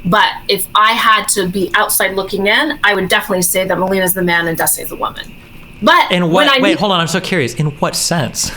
But if I had to be outside looking in, I would definitely say that Melina's the man and Destiny's the woman. But wait, hold on, I'm so curious. In what sense?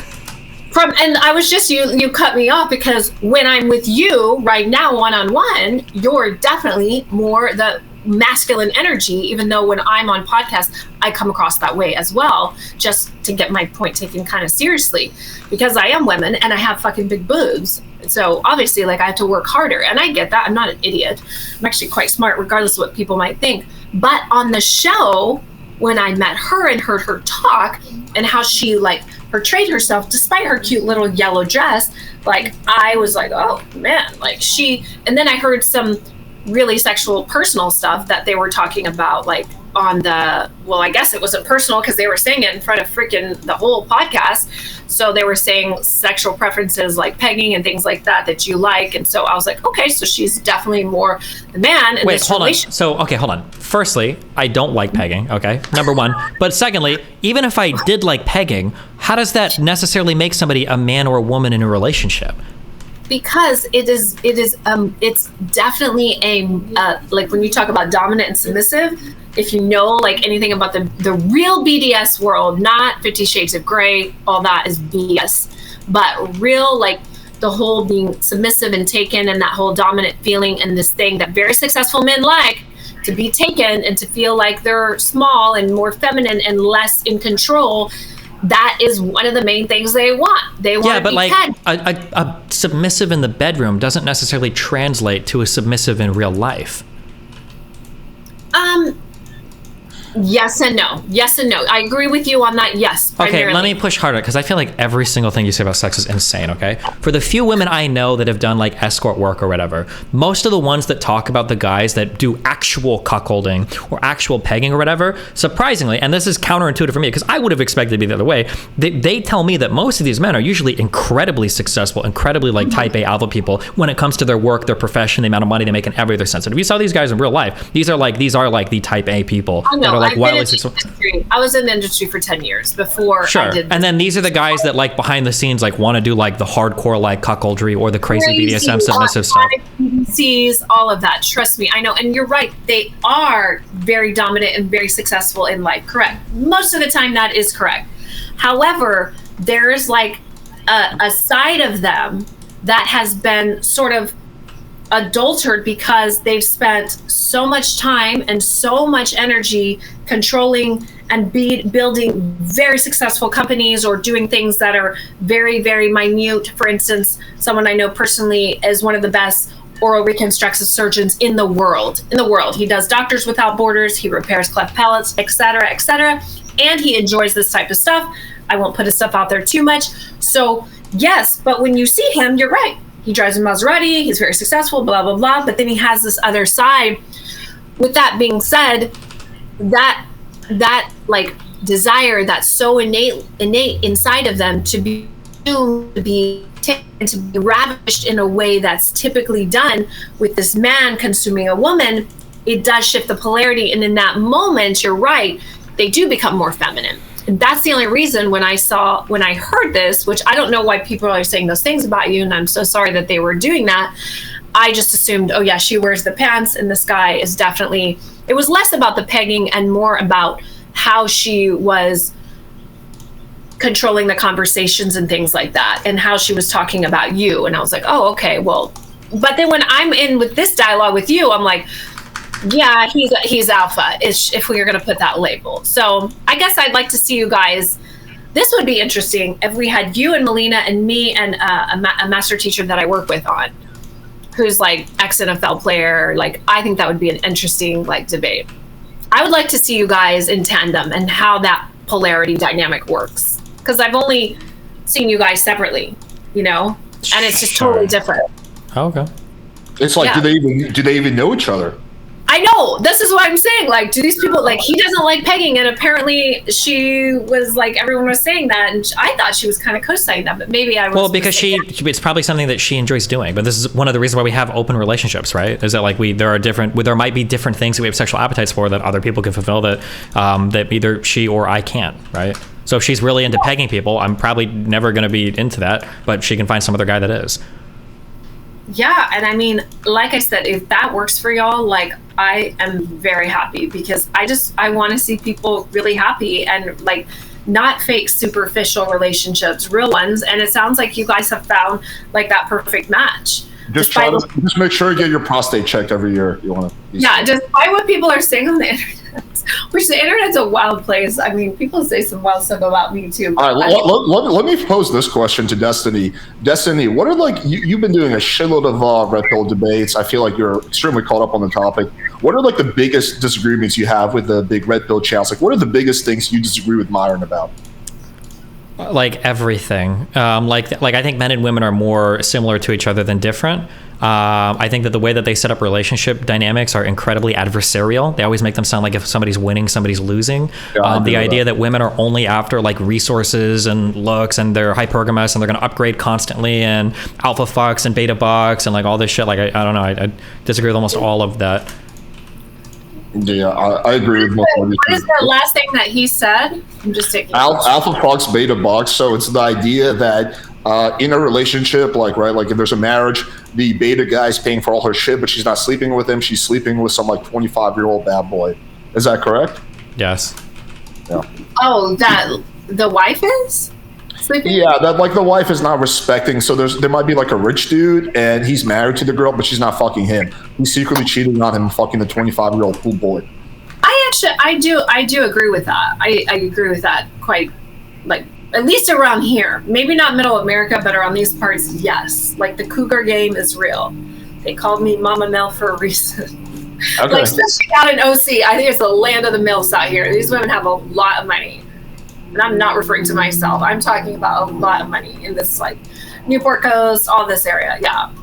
And I was just, you cut me off, because when I'm with you right now, one-on-one, you're definitely more the masculine energy, even though when I'm on podcast, I come across that way as well, just to get my point taken kind of seriously, because I am women and I have fucking big boobs. So obviously, like, I have to work harder, and I get that. I'm not an idiot. I'm actually quite smart, regardless of what people might think. But on the show, when I met her and heard her talk and how she like portrayed herself, despite her cute little yellow dress, like, I was like, oh man, like and then I heard some really sexual personal stuff that they were talking about, like on the, well, I guess it wasn't personal because they were saying it in front of freaking the whole podcast. So they were saying sexual preferences like pegging and things like that you like. And so I was like, okay, so she's definitely more the man in this relationship. So, okay, hold on. Firstly, I don't like pegging, okay? Number one. But secondly, even if I did like pegging, how does that necessarily make somebody a man or a woman in a relationship? Because it's definitely like when you talk about dominant and submissive, if you know like anything about the real BDS world, not 50 Shades of Grey, all that is BS, but real, like the whole being submissive and taken and that whole dominant feeling and this thing that very successful men like, to be taken and to feel like they're small and more feminine and less in control. That is one of the main things they want. They want yeah, to but be like a submissive in the bedroom doesn't necessarily translate to a submissive in real life. Yes and no. Yes and no. I agree with you on that. Yes. Okay, let me push harder because I feel like every single thing you say about sex is insane, okay? For the few women I know that have done like escort work or whatever, most of the ones that talk about the guys that do actual cuckolding or actual pegging or whatever, surprisingly, and this is counterintuitive for me because I would have expected it to be the other way, they tell me that most of these men are usually incredibly successful, incredibly like type A alpha people when it comes to their work, their profession, the amount of money they make and every other sense. And if you saw these guys in real life, these are like the type A people that are like wildly successful. I was in the industry for 10 years before I did this. And then these are the guys that like behind the scenes like want to do like the hardcore like cuckoldry or the crazy BDSM submissive stuff. PDCs, all of that. Trust me, I know. And you're right. They are very dominant and very successful in life. Correct. Most of the time that is correct. However, there's like a side of them that has been sort of adulterated because they've spent so much time and so much energy controlling and building very successful companies or doing things that are very, very minute. For instance, someone I know personally is one of the best oral reconstructive surgeons in the world. He does Doctors Without Borders, he repairs cleft palates, etc., and he enjoys this type of stuff. I won't put his stuff out there too much. So yes, but when you see him, you're right. He drives a Maserati, he's very successful, blah, blah, blah. But then he has this other side. With that being said, that like desire that's so innate inside of them to be taken, to be ravished in a way that's typically done with this man consuming a woman, it does shift the polarity. And in that moment, you're right, they do become more feminine. And that's the only reason when I heard this, which I don't know why people are saying those things about you, and I'm so sorry that they were doing that. I just assumed, oh yeah, she wears the pants and this guy is definitely, it was less about the pegging and more about how she was controlling the conversations and things like that and how she was talking about you. And I was like, oh, okay, well, but then when I'm in with this dialogue with you, I'm like, yeah, he's alpha, if we were going to put that label. So I guess I'd like to see you guys. This would be interesting if we had you and Melina and me and a master teacher that I work with on, who's like ex-NFL player. Like, I think that would be an interesting like debate. I would like to see you guys in tandem and how that polarity dynamic works. Because I've only seen you guys separately, you know? And it's just totally different. Oh, okay. It's like, do they even know each other? I know. This is what I'm saying. Like, do these people, like, he doesn't like pegging, and apparently she was like, everyone was saying that, and I thought she was kind of co-signing that, but maybe I was. Well, because it's probably something that she enjoys doing. But this is one of the reasons why we have open relationships, right? Is that like there might be different things that we have sexual appetites for that other people can fulfill that that either she or I can't, right? So if she's really into pegging people, I'm probably never going to be into that, but she can find some other guy that is. Yeah, and I mean, like I said, if that works for y'all, like, I am very happy because I want to see people really happy and like not fake superficial relationships, real ones. And it sounds like you guys have found like that perfect match. Just make sure you get your prostate checked every year. You want to. Yeah, despite what people are saying on the internet, which the internet's a wild place. I mean, people say some wild stuff about me too. All right, let me pose this question to Destiny. Destiny, what are like you've been doing a shitload of red pill debates. I feel like you're extremely caught up on the topic. What are like the biggest disagreements you have with the big red pill channels? Like, what are the biggest things you disagree with Myron about? Like everything. Like I think men and women are more similar to each other than different. I think that the way that they set up relationship dynamics are incredibly adversarial. They always make them sound like if somebody's winning, somebody's losing. Yeah, the idea that women are only after like resources and looks, and they're hypergamous and they're going to upgrade constantly, and alpha fucks and beta bucks and like all this shit. Like I don't know. I disagree with almost all of that. Yeah, I agree with most of What is the last thing that he said? I'm just taking alpha bucks, beta bucks. So it's the idea that in a relationship, like if there's a marriage, the beta guy's paying for all her shit, but she's not sleeping with him. She's sleeping with some like 25-year-old bad boy. Is that correct? Yes. Yeah. Oh, that the wife is sleeping? Yeah, that like the wife is not respecting. So there might be like a rich dude and he's married to the girl, but she's not fucking him. He's secretly cheating on him, fucking the 25-year-old pool boy. I do agree with that. I agree with that quite, like, at least around here. Maybe not middle America, but around these parts, yes. Like, the cougar game is real. They called me Mama Mel for a reason. Okay. Like, especially out in OC, I think it's the land of the MILFs out here. These women have a lot of money. And I'm not referring to myself. I'm talking about a lot of money in this, like, Newport Coast, all this area, yeah.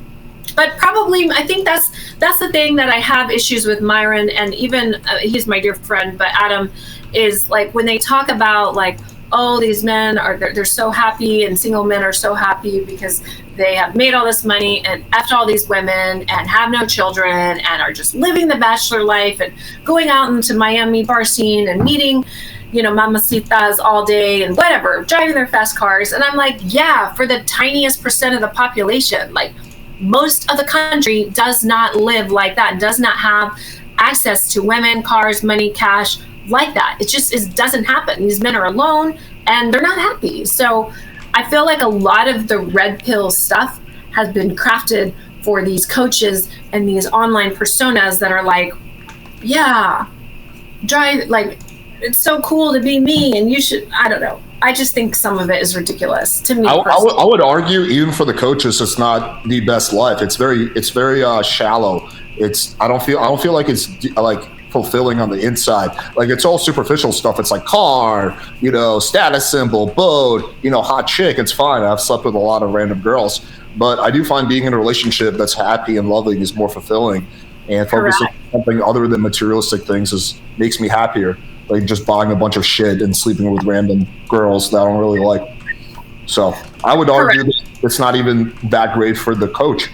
But probably, I think that's the thing that I have issues with Myron, and even he's my dear friend, but Adam, is like when they talk about like, oh, these men they're so happy, and single men are so happy because they have made all this money and effed all these women and have no children and are just living the bachelor life and going out into Miami bar scene and meeting, you know, mamacitas all day and whatever, driving their fast cars. And I'm like, yeah, for the tiniest percent of the population, like, most of the country does not live like that, does not have access to women, cars, money, cash like that. It doesn't happen. These men are alone and they're not happy. So I feel like a lot of the red pill stuff has been crafted for these coaches and these online personas that are like, yeah, drive, like, it's so cool to be me and you should, I don't know. I just think some of it is ridiculous to me. I would argue, even for the coaches, it's not the best life. It's very shallow. I don't feel like it's like fulfilling on the inside. Like, it's all superficial stuff. It's like car, you know, status symbol, boat, you know, hot chick. It's fine. I've slept with a lot of random girls, but I do find being in a relationship that's happy and loving is more fulfilling. And focusing on something other than materialistic things makes me happier. Like just buying a bunch of shit and sleeping with random girls that I don't really like. So I would argue that it's not even that great for the coach.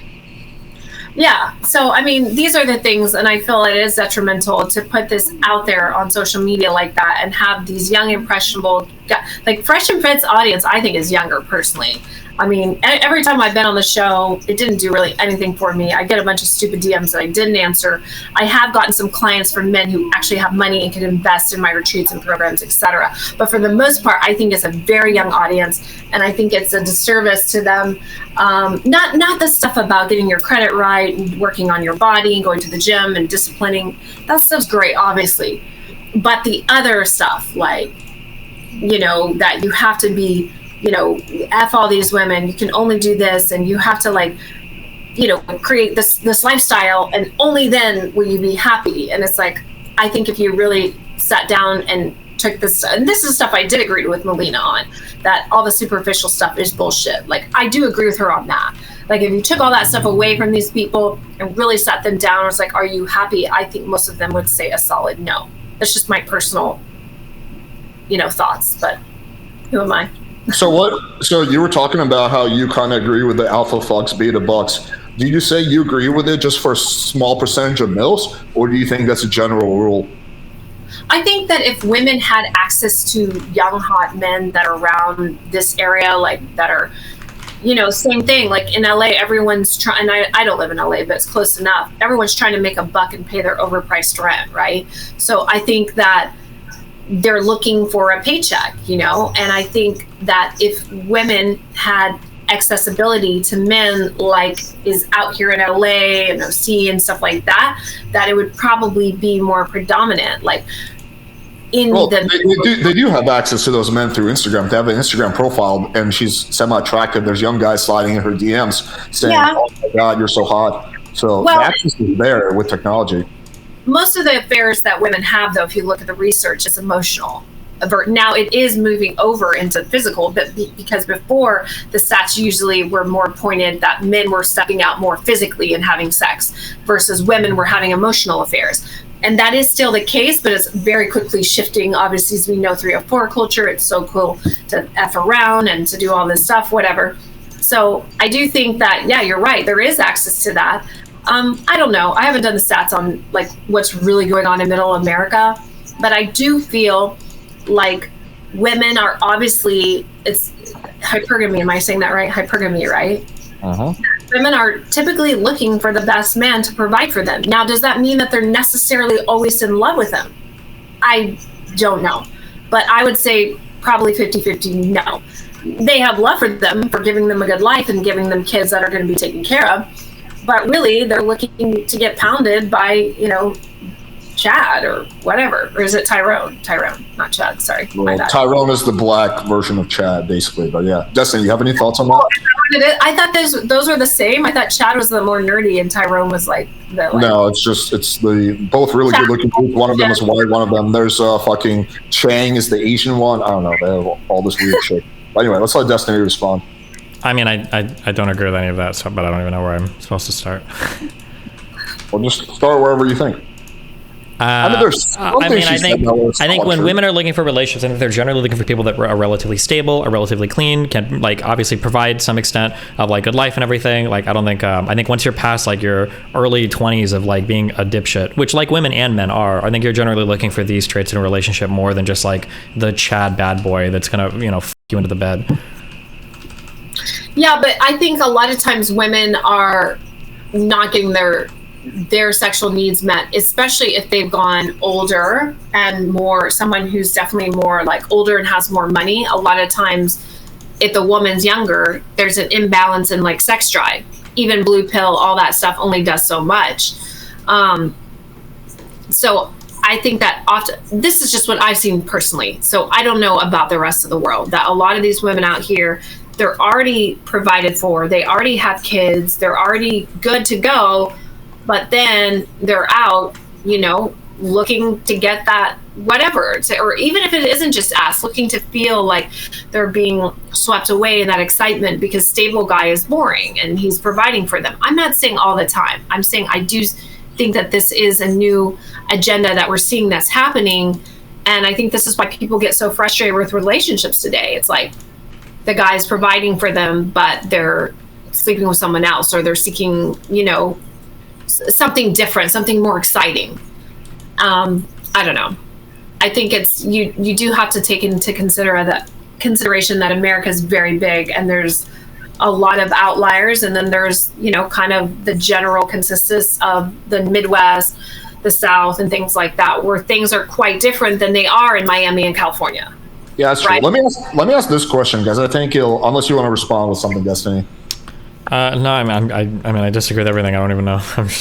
Yeah. So, I mean, these are the things, and I feel it is detrimental to put this out there on social media like that and have these young, impressionable, like Fresh and Fit's audience, I think is younger personally. I mean, every time I've been on the show, it didn't do really anything for me. I get a bunch of stupid DMs that I didn't answer. I have gotten some clients from men who actually have money and can invest in my retreats and programs, etc. But for the most part, I think it's a very young audience, and I think it's a disservice to them. Not the stuff about getting your credit right and working on your body and going to the gym and disciplining. That stuff's great, obviously. But the other stuff, like, you know, that you have to be, you know, F all these women, you can only do this, and you have to, like, you know, create this lifestyle, and only then will you be happy. And it's like, I think if you really sat down and took this, and this is stuff I did agree with Melina on, that all the superficial stuff is bullshit. Like, I do agree with her on that. Like, if you took all that stuff away from these people and really sat them down and was like, are you happy? I think most of them would say a solid no. That's just my personal, you know, thoughts, but who am I? So you were talking about how you kind of agree with the alpha fucks, beta bucks. Do you say you agree with it just for a small percentage of MILFs, or do you think that's a general rule? I think that if women had access to young, hot men that are around this area, like, that are, you know, same thing, like in LA, everyone's trying, I don't live in LA, but it's close enough. Everyone's trying to make a buck and pay their overpriced rent, right? So I think that they're looking for a paycheck, you know, and I think that if women had accessibility to men like is out here in LA and OC and stuff like that, that it would probably be more predominant. Like, they do have access to those men through Instagram. They have an Instagram profile, and she's semi-attractive. There's young guys sliding in her DMs saying, "Oh my God, you're so hot." So the access is there with technology. Most of the affairs that women have, though, if you look at the research, is emotional. Now it is moving over into physical, but because before the stats usually were more pointed that men were stepping out more physically and having sex versus women were having emotional affairs. And that is still the case, but it's very quickly shifting. Obviously, as we know, 304 culture, it's so cool to F around and to do all this stuff, whatever. So I do think that, yeah, you're right. There is access to that. I don't know. I haven't done the stats on like what's really going on in middle America, but I do feel like women are obviously, it's hypergamy. Am I saying that right? Hypergamy, right? Uh-huh. Women are typically looking for the best man to provide for them. Now, does that mean that they're necessarily always in love with him? I don't know. But I would say probably 50-50 no. They have love for them, for giving them a good life and giving them kids that are going to be taken care of. But really, they're looking to get pounded by, Chad or whatever. Or is it Tyrone? Tyrone, not Chad. Sorry. Well, Tyrone is the black version of Chad, basically. But yeah. Destiny, you have any thoughts on that? I thought those were the same. I thought Chad was the more nerdy and Tyrone was like the... No, it's the both really good looking dudes. One of them is white, one of them, there's fucking Chang is the Asian one. I don't know. They have all this weird shit. But anyway, let's let Destiny respond. I mean, I don't agree with any of that, but I don't even know where I'm supposed to start. Well, just start wherever you think. I think when women are looking for relationships, I think they're generally looking for people that are relatively stable, are relatively clean, can like obviously provide some extent of like good life and everything. Like I don't think I think once you're past like your early 20s of like being a dipshit, which like women and men are, I think you're generally looking for these traits in a relationship more than just like the Chad bad boy that's gonna f you into the bed. Yeah, but I think a lot of times women are not getting their sexual needs met, especially if they've gone older and more someone who's definitely more like older and has more money. A lot of times if the woman's younger, there's an imbalance in like sex drive. Even blue pill, all that stuff only does so much. So I think that often, this is just what I've seen personally. So I don't know about the rest of the world, that a lot of these women out here, they're already provided for, they already have kids, they're already good to go. But then they're out, looking to get that whatever, or even if it isn't just ass, looking to feel like they're being swept away in that excitement because stable guy is boring and he's providing for them. I'm not saying all the time. I'm saying I do think that this is a new agenda that we're seeing that's happening. And I think this is why people get so frustrated with relationships today. It's like the guy's providing for them, but they're sleeping with someone else, or they're seeking, something different, something more exciting. I don't know. I think it's you do have to take into consideration that America is very big and there's a lot of outliers, and then there's kind of the general consensus of the Midwest, the South, and things like that, where things are quite different than they are in Miami and California. Yeah, that's right? True. Let me ask this question, guys. I think unless you want to respond with something, Destiny. No, I disagree with everything. I don't even know.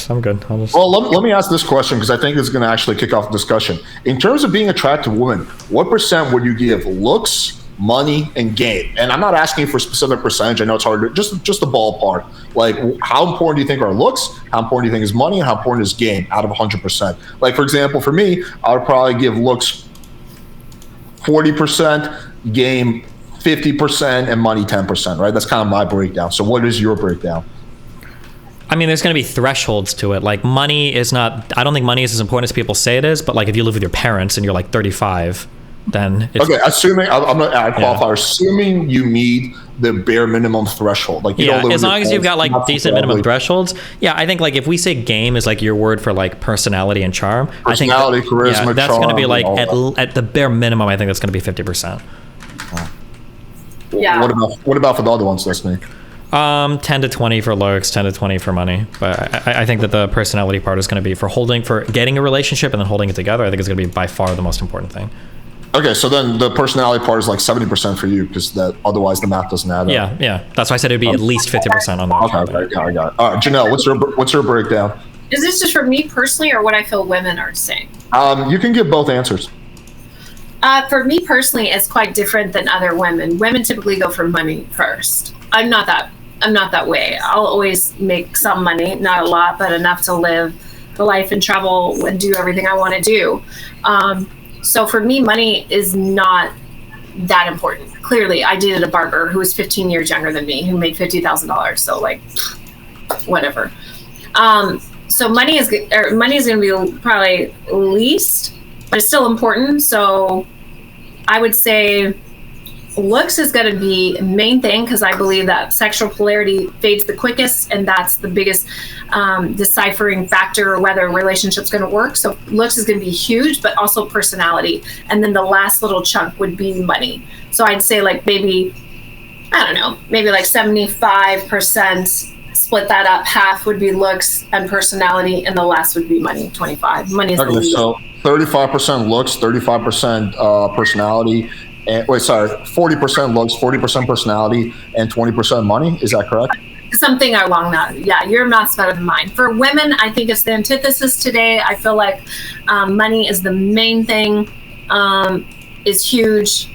I'm good. Well, let me ask this question because I think it's going to actually kick off the discussion. In terms of being attracted to women, what percent would you give looks, money, and game? And I'm not asking for a specific percentage. I know it's hard. Just a ballpark. Like, how important do you think are looks? How important do you think is money? And how important is game out of 100%? Like, for example, for me, I would probably give looks 40%, game 50%, and money 10%, right? That's kind of my breakdown. So what is your breakdown? I mean, there's going to be thresholds to it. Like money is not, I don't think money is as important as people say it is, but like if you live with your parents and you're like 35, then it's... Okay, assuming, I'm going to add qualifier, assuming you meet the bare minimum threshold. Like, as long as you've got like decent minimum thresholds. Yeah, I think like if we say game is like your word for like personality and charm, personality, charisma, that's charm, going to be like at the bare minimum, I think that's going to be 50%. Yeah. What about for the other ones, Destiny? 10 to 20 for looks, 10 to 20 for money. But I think that the personality part is going to be for getting a relationship and then holding it together. I think it's going to be by far the most important thing. Okay, so then the personality part is like 70% for you because otherwise the math doesn't add up. Yeah. That's why I said it would be at least 50% on that. Okay, I got it. All right, Jennelle, what's your breakdown? Is this just for me personally or what I feel women are saying? You can give both answers. For me personally, it's quite different than other women. Women typically go for money first. I'm not that way. I'll always make some money, not a lot, but enough to live the life and travel and do everything I want to do. So for me, money is not that important. Clearly, I dated a barber who was 15 years younger than me, who made $50,000. So like, whatever. So money is going to be probably least, but it's still important. So I would say looks is going to be a main thing because I believe that sexual polarity fades the quickest, and that's the biggest deciphering factor whether a relationship's going to work. So looks is going to be huge, but also personality. And then the last little chunk would be money. So I'd say like maybe like 75%, split that up. Half would be looks and personality, and the last would be money, 25. Money is the least. 35% looks, 35% personality. And, 40% looks, 40% personality, and 20% money. Is that correct? Something along that. Yeah, your math's better than mine. For women, I think it's the antithesis today. I feel like money is the main thing, is huge.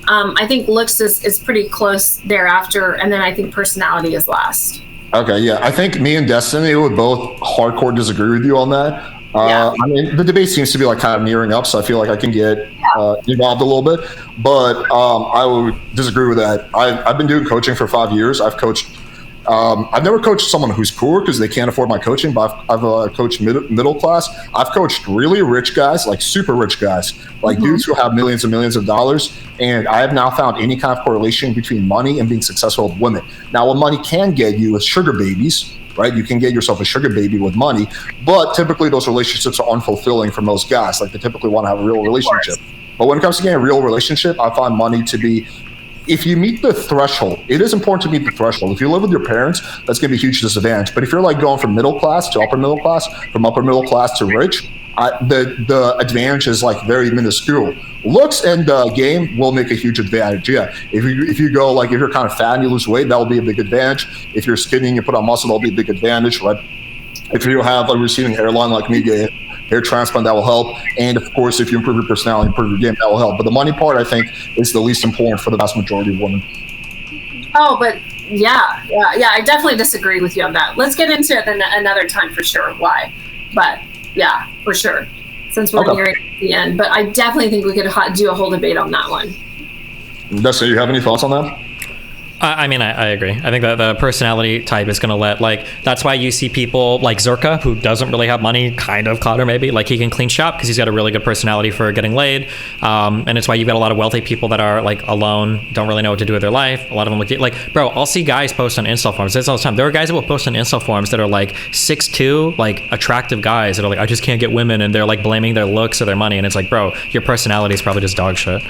I think looks is pretty close thereafter, and then I think personality is last. Okay, yeah. I think me and Destiny would both hardcore disagree with you on that. Yeah. I mean, the debate seems to be like kind of nearing up, so I feel like I can get involved a little bit. But I would disagree with that. I've been doing coaching for 5 years. I've coached. I've never coached someone who's poor because they can't afford my coaching, but I've coached middle class. I've coached really rich guys, like super rich guys, like dudes who have millions and millions of dollars. And I have now found any kind of correlation between money and being successful with women. Now, what money can get you is sugar babies, right? You can get yourself a sugar baby with money, but typically those relationships are unfulfilling for most guys. Like they typically want to have a real relationship. But when it comes to getting a real relationship, I find money to be, if you meet the threshold, it is important to meet the threshold. If you live with your parents, that's going to be a huge disadvantage. But if you're like going from middle class to upper middle class, from upper middle class to rich, the advantage is like very minuscule. Looks and game will make a huge advantage. Yeah, if you go like if you're kind of fat and you lose weight, that will be a big advantage. If you're skinny and you put on muscle, that'll be a big advantage. Right? If you have a receding hairline like me, get hair transplant, that will help. And of course, if you improve your personality, improve your game, that will help. But the money part, I think, is the least important for the vast majority of women. Oh, but yeah, I definitely disagree with you on that. Let's get into it another time for sure. Why? But yeah, for sure. Since we're nearing the end, but I definitely think we could do a whole debate on that one. Dustin, you have any thoughts on that? I mean, I agree. I think that the personality type is going to let, like, that's why you see people like Zerka, who doesn't really have money, kind of Clotter maybe, like he can clean shop because he's got a really good personality for getting laid. And it's why you've got a lot of wealthy people that are like alone, don't really know what to do with their life. A lot of them like, bro, I'll see guys post on Insta forums. This all the time. There are guys that will post on Insta forums that are like 6'2", like attractive guys that are like, I just can't get women. And they're like blaming their looks or their money. And it's like, bro, your personality is probably just dog shit.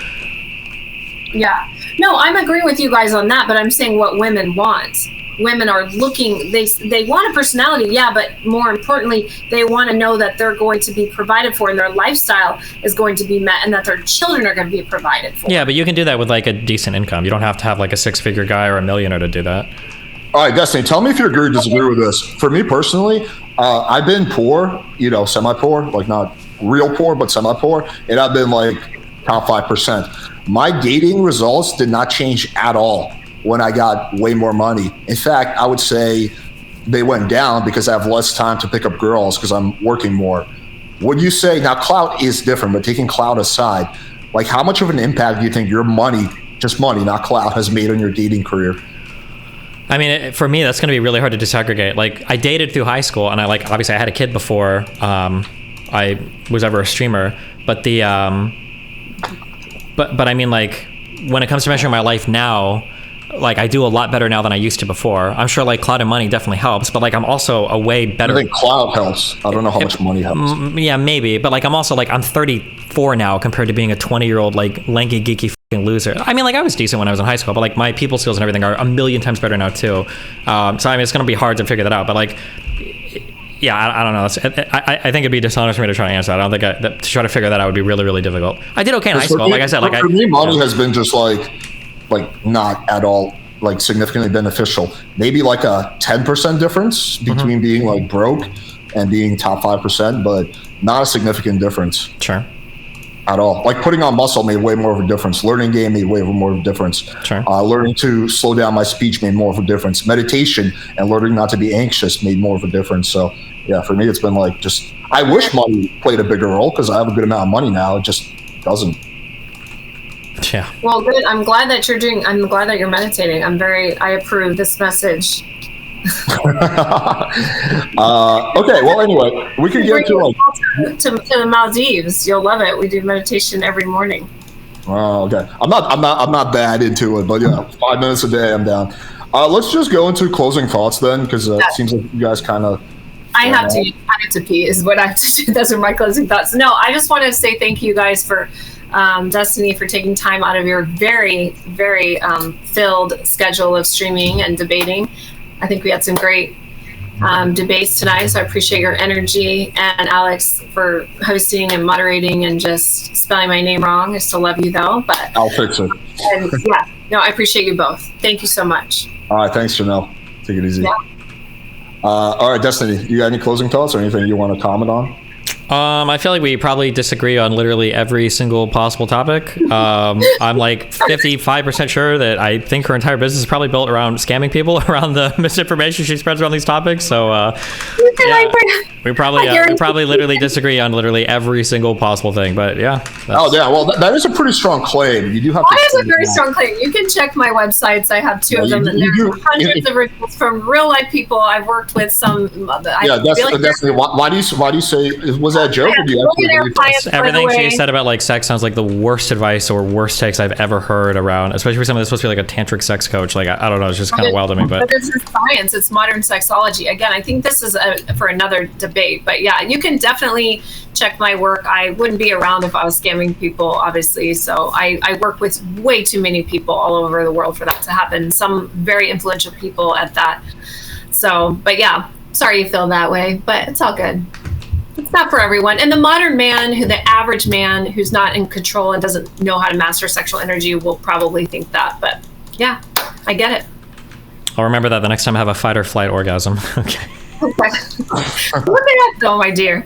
Yeah. No, I'm agreeing with you guys on that, but I'm saying what women want. Women are looking, they want a personality, yeah, but more importantly, they want to know that they're going to be provided for and their lifestyle is going to be met and that their children are going to be provided for. Yeah, but you can do that with like a decent income. You don't have to have like a 6-figure guy or a millionaire to do that. All right, Destiny, tell me if you agree or disagree with this. For me personally, I've been poor, semi-poor, like not real poor, but semi-poor, and I've been like top 5%. My dating results did not change at all when I got way more money. In fact, I would say they went down because I have less time to pick up girls because I'm working more. Would you say, now clout is different, but taking clout aside, like how much of an impact do you think your money, just money, not clout, has made on your dating career? I mean, for me, that's going to be really hard to disaggregate. Like I dated through high school and obviously I had a kid before I was ever a streamer, but But I mean, like, when it comes to measuring my life now, like, I do a lot better now than I used to before. I'm sure, like, clout and money definitely helps, but, like, I'm also a way better... I think clout helps. I don't know how much money helps. Yeah, maybe. But, like, I'm also, like, I'm 34 now compared to being a 20-year-old, like, lanky, geeky fucking loser. I mean, like, I was decent when I was in high school, but, like, my people skills and everything are a million times better now, too. So, I mean, it's going to be hard to figure that out, but, like... Yeah, I don't know. I think it'd be dishonest for me to try to answer that. I don't think to try to figure that out would be really, really difficult. I did okay in high school. Like I said, like for me, money has been just like not at all like significantly beneficial. Maybe like a 10% difference between being like broke and being top 5%, but not a significant difference. Sure. At all. Like putting on muscle made way more of a difference. Learning game made way more of a difference. Sure. Learning to slow down my speech made more of a difference. Meditation and learning not to be anxious made more of a difference. So yeah, for me, it's been like just, I wish money played a bigger role because I have a good amount of money now. It just doesn't. Yeah. Well, good. I'm glad that you're meditating. I approve this message. Okay, well, anyway, we can get to like to the Maldives. You'll love it. We do meditation every morning. Oh, okay. I'm not bad into it, but yeah, 5 minutes a day, I'm down. Let's just go into closing thoughts then, because it seems like you guys kind of. I have to pee. Is what I have to do. Those are my closing thoughts. No, I just want to say thank you guys for. Destiny, for taking time out of your very, very filled schedule of streaming and debating. I think we had some great debates tonight, so I appreciate your energy. And Alex for hosting and moderating and just spelling my name wrong. I still love you though, but I'll fix it. And yeah, no, I appreciate you both. Thank you so much. All right, thanks, Jennelle. Take it easy. Yeah. All right, Destiny, you got any closing thoughts or anything you want to comment on? I feel like we probably disagree on literally every single possible topic. I'm like 55% sure that I think her entire business is probably built around scamming people, around the misinformation she spreads around these topics. So yeah, we probably literally disagree on literally every single possible thing. But yeah. Oh yeah, well that is a pretty strong claim. You do have to. That is a very strong claim. You can check my websites. I have two of them, and there's hundreds of reviews from real life people. I've worked with some. Yeah, definitely. Why do you say was that a joke? Or do you everything she said about like sex sounds like the worst advice or worst takes I've ever heard around, especially for someone that's supposed to be like a tantric sex coach. Like I don't know, it's just kind of wild to me. But this is science. It's modern sexology. Again, I think this is for another debate. But yeah, you can definitely check my work. I wouldn't be around if I was scamming people, obviously. So I work with way too many people all over the world for that to happen. Some very influential people at that. So, but yeah, sorry you feel that way, but it's all good. It's not for everyone. And the modern man, the average man who's not in control and doesn't know how to master sexual energy will probably think that. But yeah, I get it. I'll remember that the next time I have a fight or flight orgasm. Okay. Look at that, though, my dear.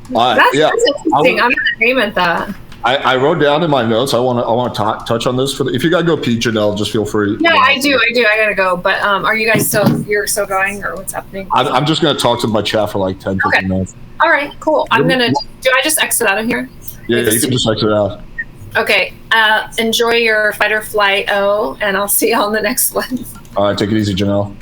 That's interesting. I'm going to name it that. I wrote down in my notes. I want to touch on this. If you gotta go pee, Jennelle, just feel free. Yeah, I do. I gotta go. But are you guys you're still going, or what's happening? I'm just gonna talk to my chat for like 10, 15 minutes. All right, cool. Do I just exit out of here? Yeah, you can just exit out. Okay. Enjoy your fight or flight, and I'll see you on the next one. All right, take it easy, Jennelle.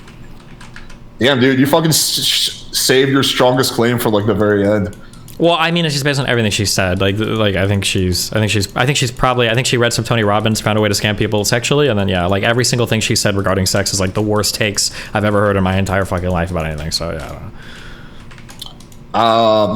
Damn, dude, you fucking saved your strongest claim for like the very end. Well, I mean, it's just based on everything she said. Like I think she read some Tony Robbins, found a way to scam people sexually, and then yeah, like every single thing she said regarding sex is like the worst takes I've ever heard in my entire fucking life about anything. So yeah, I don't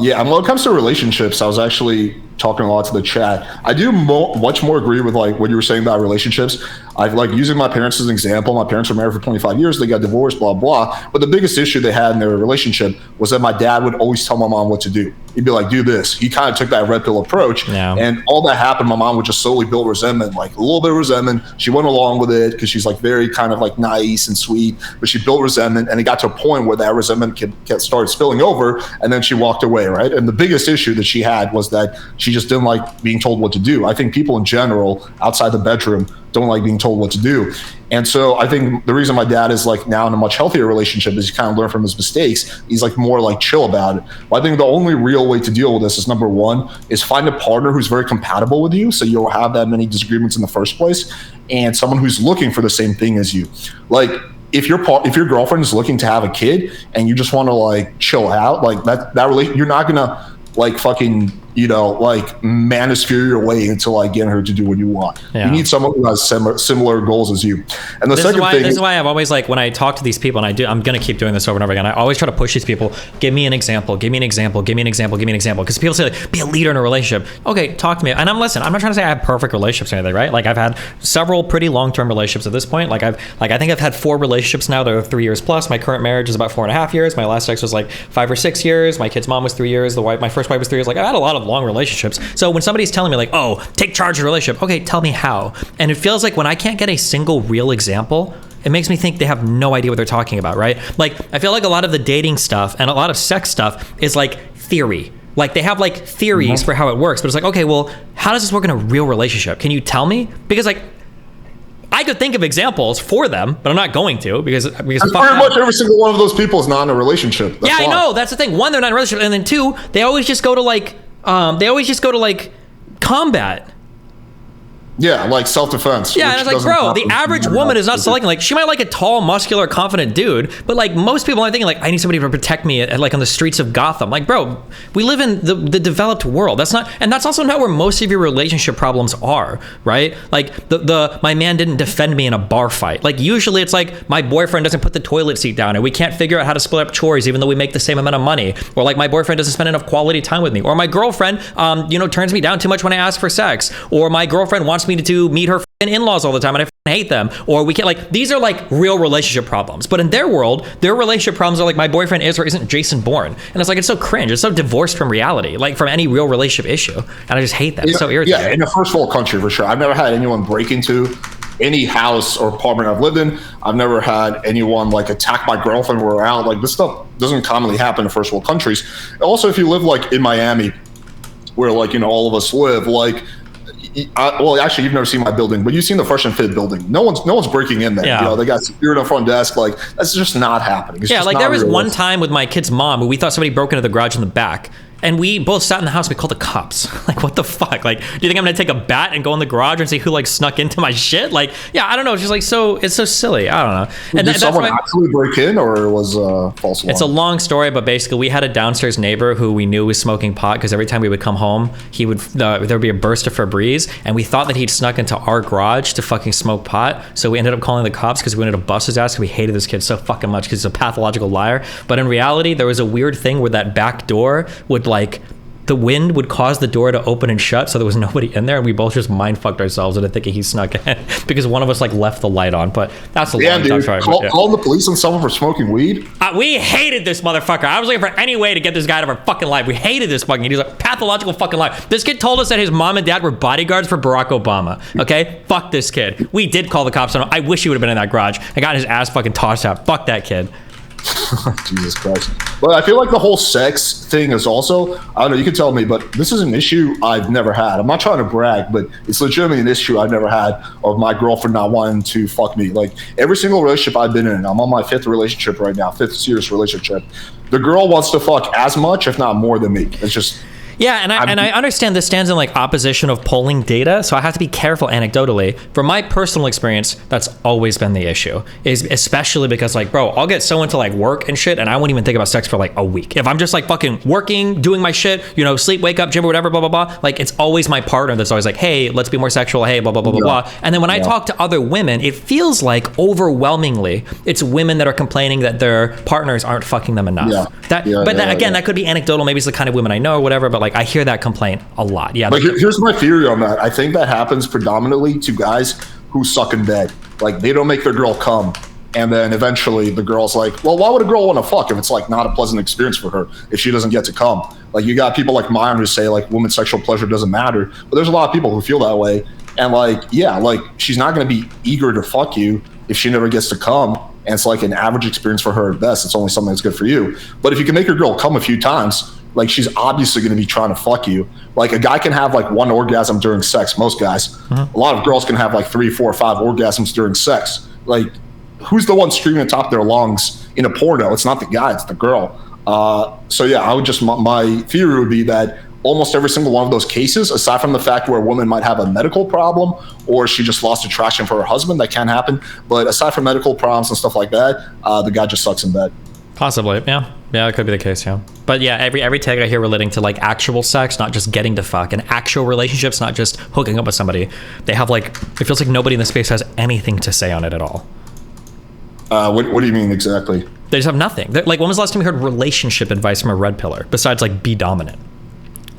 know. Yeah, and when it comes to relationships, I was actually talking a lot to the chat. I do much more agree with like what you were saying about relationships. I've like using my parents as an example. My parents were married for 25 years. They got divorced, blah, blah. But the biggest issue they had in their relationship was that my dad would always tell my mom what to do. He'd be like, do this. He kind of took that red pill approach. Yeah. And all that happened, my mom would just slowly build resentment, like a little bit of resentment. She went along with it because she's like very kind of like nice and sweet, but she built resentment, and it got to a point where that resentment started spilling over, and then she walked away, right? And the biggest issue that she had was that she just didn't like being told what to do. I think people in general outside the bedroom don't like being told what to do. And so I think the reason my dad is like now in a much healthier relationship is he kind of learned from his mistakes. He's like more like chill about it. But I think the only real way to deal with this is number one is find a partner who's very compatible with you, so you don't have that many disagreements in the first place, and someone who's looking for the same thing as you. Like if your girlfriend is looking to have a kid and you just want to like chill out, like that you're not gonna like fucking like manosphere your way into like getting her to do what you want. Yeah. You need someone who has similar goals as you. And the second thing, this is why I've always like when I talk to these people, and I'm gonna keep doing this over and over again. I always try to push these people. Give me an example. Give me an example. Give me an example. Give me an example. Because people say like, be a leader in a relationship. Okay, talk to me. And I'm not trying to say I have perfect relationships or anything, right? Like I've had several pretty long-term relationships at this point. Like I think I've had 4 relationships now that are 3 years plus. My current marriage is about 4.5 years. My last ex was like 5 or 6 years. My kid's mom was 3 years. My first wife was 3 years. Like I had a lot of long relationships. So when somebody's telling me like, oh, take charge of the relationship, okay, tell me how. And it feels like when I can't get a single real example, it makes me think they have no idea what they're talking about, right? Like I feel like a lot of the dating stuff and a lot of sex stuff is like theory. Like they have like theories for how it works, but it's like, okay, well, how does this work in a real relationship? Can you tell me? Because like I could think of examples for them, but I'm not going to because pretty much every single one of those people is not in a relationship. That's why. I know. That's the thing. 1, they're not in a relationship, and then 2, they always just go to like combat. Yeah, like self-defense. Yeah, and it's like, bro, the average woman is not selecting. Like, she might like a tall, muscular, confident dude, but like most people aren't thinking like, I need somebody to protect me at like on the streets of Gotham. Like, bro, we live in the developed world. That's also not where most of your relationship problems are, right? Like my man didn't defend me in a bar fight. Like usually it's like my boyfriend doesn't put the toilet seat down and we can't figure out how to split up chores even though we make the same amount of money, or like my boyfriend doesn't spend enough quality time with me, or my girlfriend turns me down too much when I ask for sex, or my girlfriend wants me to meet her in-laws all the time and I hate them, or we can't, like, these are like real relationship problems. But in their world, their relationship problems are like, my boyfriend is or isn't Jason Bourne. And it's like, it's so cringe. It's so divorced from reality, like from any real relationship issue. And I just hate that. It's so irritating. Yeah, in a first world country, for sure. I've never had anyone break into any house or apartment I've lived in. I've never had anyone like attack my girlfriend when we're out. Like, this stuff doesn't commonly happen in first world countries. Also, if you live like in Miami, where like, you know, all of us live, like, well, actually, you've never seen my building, but you've seen the Fresh and Fit building. No one's breaking in there. Yeah. You know, they got security on the front desk. Like, that's just not happening. It's yeah, just like not there was one realistic. time with my kid's mom where we thought somebody broke into the garage in the back. And we both sat in the house. We called the cops. Like, what the fuck? Like, do you think I'm gonna take a bat and go in the garage and see who like snuck into my shit? Like, yeah, I don't know. It's just like it's so silly. I don't know. And Did someone actually break in, or was false alarm? It's a long story, but basically, we had a downstairs neighbor who we knew was smoking pot because every time we would come home, he would there would be a burst of Febreze, and we thought that he'd snuck into our garage to fucking smoke pot. So we ended up calling the cops because we wanted to bust his ass because we hated this kid so fucking much because he's a pathological liar. But in reality, there was a weird thing where that back door would like. The wind would cause the door to open and shut, so there was nobody in there, and we both just mind fucked ourselves into thinking he snuck in because one of us like left the light on. But that's a long time. Sorry, call the police on someone for smoking weed. We hated this motherfucker. I was looking for any way to get this guy out of our fucking life. We hated this fucking. He's a pathological fucking liar. This kid told us that his mom and dad were bodyguards for Barack Obama. Okay, fuck this kid. We did call the cops on him. I wish he would have been in that garage. I got his ass fucking tossed out. Fuck that kid. Jesus Christ. But I feel like the whole sex thing is also, I don't know, you can tell me, but this is an issue I've never had. I'm not trying to brag, but it's legitimately an issue I've never had of my girlfriend not wanting to fuck me. Like, every single relationship I've been in, I'm on my 5th relationship right now, 5th serious relationship. The girl wants to fuck as much, if not more than me. It's just... Yeah, and I understand this stands in like opposition of polling data, so I have to be careful anecdotally. From my personal experience, that's always been the issue, is especially because like, bro, I'll get so into like work and shit, and I won't even think about sex for like a week. If I'm just like fucking working, doing my shit, you know, sleep, wake up, gym or whatever, blah, blah, blah, like it's always my partner that's always like, hey, let's be more sexual, hey, blah, blah, blah, blah, blah. And then when I talk to other women, it feels like overwhelmingly it's women that are complaining that their partners aren't fucking them enough. That could be anecdotal, maybe it's the kind of women I know or whatever, but like I hear that complaint a lot. Yeah. But here's my theory on that. I think that happens predominantly to guys who suck in bed. Like, they don't make their girl come, and then eventually the girl's like, well, why would a girl want to fuck if it's like not a pleasant experience for her if she doesn't get to come? Like, you got people like mine who say like women's sexual pleasure doesn't matter, but there's a lot of people who feel that way. And like, yeah, like she's not going to be eager to fuck you if she never gets to come. And it's like an average experience for her at best. It's only something that's good for you. But if you can make your girl come a few times, like, she's obviously going to be trying to fuck you. Like, a guy can have like 1 orgasm during sex. Most guys. Mm-hmm. A lot of girls can have like 3, 4, 5 orgasms during sex. Like, who's the one screaming at the top of their lungs in a porno? It's not the guy, it's the girl. So yeah, I would just, my theory would be that almost every single one of those cases, aside from the fact where a woman might have a medical problem or she just lost attraction for her husband, that can happen. But aside from medical problems and stuff like that, the guy just sucks in bed. Possibly, yeah, that could be the case, yeah. But yeah, every tag I hear relating to like actual sex, not just getting to fuck, and actual relationships, not just hooking up with somebody, they have like, it feels like nobody in the space has anything to say on it at all. What do you mean exactly? They just have nothing. Like, when was the last time you heard relationship advice from a red pillar besides like be dominant?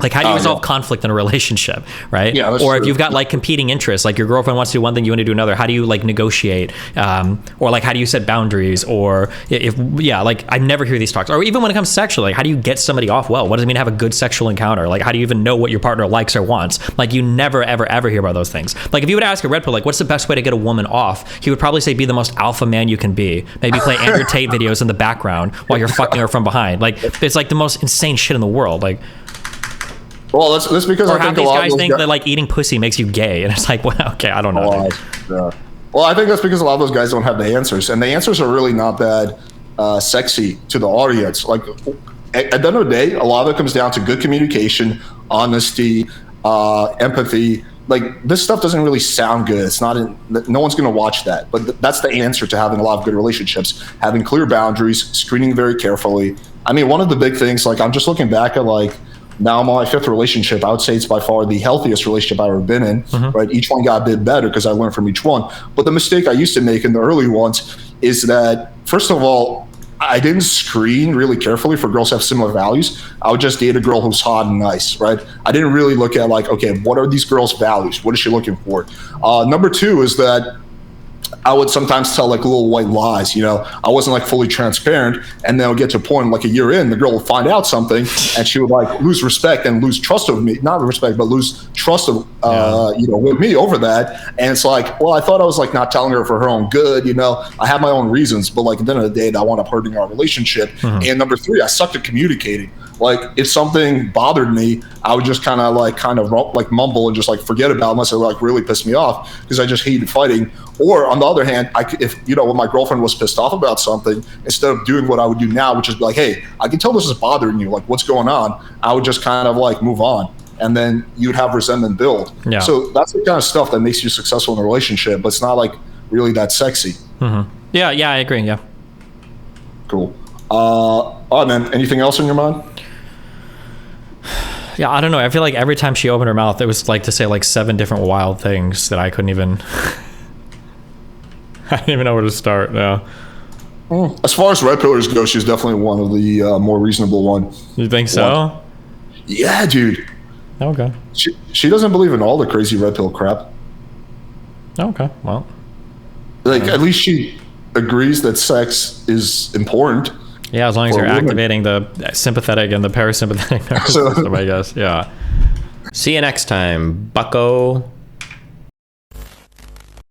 Like, how do you resolve conflict in a relationship, right? Yeah, or if you've got like competing interests, like your girlfriend wants to do one thing, you want to do another, how do you like negotiate? Or like, how do you set boundaries? Or like I never hear these talks. Or even when it comes sexually, like, how do you get somebody off well? What does it mean to have a good sexual encounter? Like, how do you even know what your partner likes or wants? Like, you never, ever, ever hear about those things. Like, if you would ask a red pill, like, what's the best way to get a woman off? He would probably say, be the most alpha man you can be. Maybe play Andrew Tate videos in the background while you're fucking her from behind. Like, it's like the most insane shit in the world. Like, well, that's because I think these guys think that like eating pussy makes you gay, and it's like, well, okay, I don't know. Well, I think that's because a lot of those guys don't have the answers, and the answers are really not that sexy to the audience. Like, at the end of the day, a lot of it comes down to good communication, honesty, empathy. Like, this stuff doesn't really sound good. It's not. No one's going to watch that. But that's the answer to having a lot of good relationships: having clear boundaries, screening very carefully. I mean, one of the big things, like, I'm just looking back at like. Now I'm on my 5th relationship. I would say it's by far the healthiest relationship I've ever been in, right? Each one got a bit better because I learned from each one. But the mistake I used to make in the early ones is that, first of all, I didn't screen really carefully for girls who have similar values. I would just date a girl who's hot and nice, right? I didn't really look at like, okay, what are these girls' values? What is she looking for? Number 2 is that I would sometimes tell like little white lies, you know. I wasn't like fully transparent, and then it would get to a point like a year in, the girl would find out something, and she would like lose respect and lose trust of me, not respect, but lose trust of you know, with me over that. And it's like, well, I thought I was like not telling her for her own good, you know. I have my own reasons, but like at the end of the day, that wound up hurting our relationship. And number three, I sucked at communicating. Like if something bothered me, I would just kind of mumble and just like forget about it unless it like really pissed me off, because I just hated fighting. Or on the other hand, if you know, when my girlfriend was pissed off about something, instead of doing what I would do now, which is be like, hey, I can tell this is bothering you, like what's going on, I would just kind of like move on, and then you'd have resentment build. Yeah. So that's the kind of stuff that makes you successful in a relationship, but it's not like really that sexy. Yeah, I agree. Yeah. Cool. Oh man, anything else in your mind? Yeah, I don't know. I feel like every time she opened her mouth, it was like to say like 7 different wild things that I couldn't even. I didn't even know where to start. Yeah. As far as red pillars go, she's definitely one of the more reasonable one. You think so? Yeah, dude. Okay. She doesn't believe in all the crazy red pill crap. Okay. Well. Like at least she agrees that sex is important. Yeah, as long as you're activating the sympathetic and the parasympathetic nervous system, I guess. Yeah. See you next time, bucko.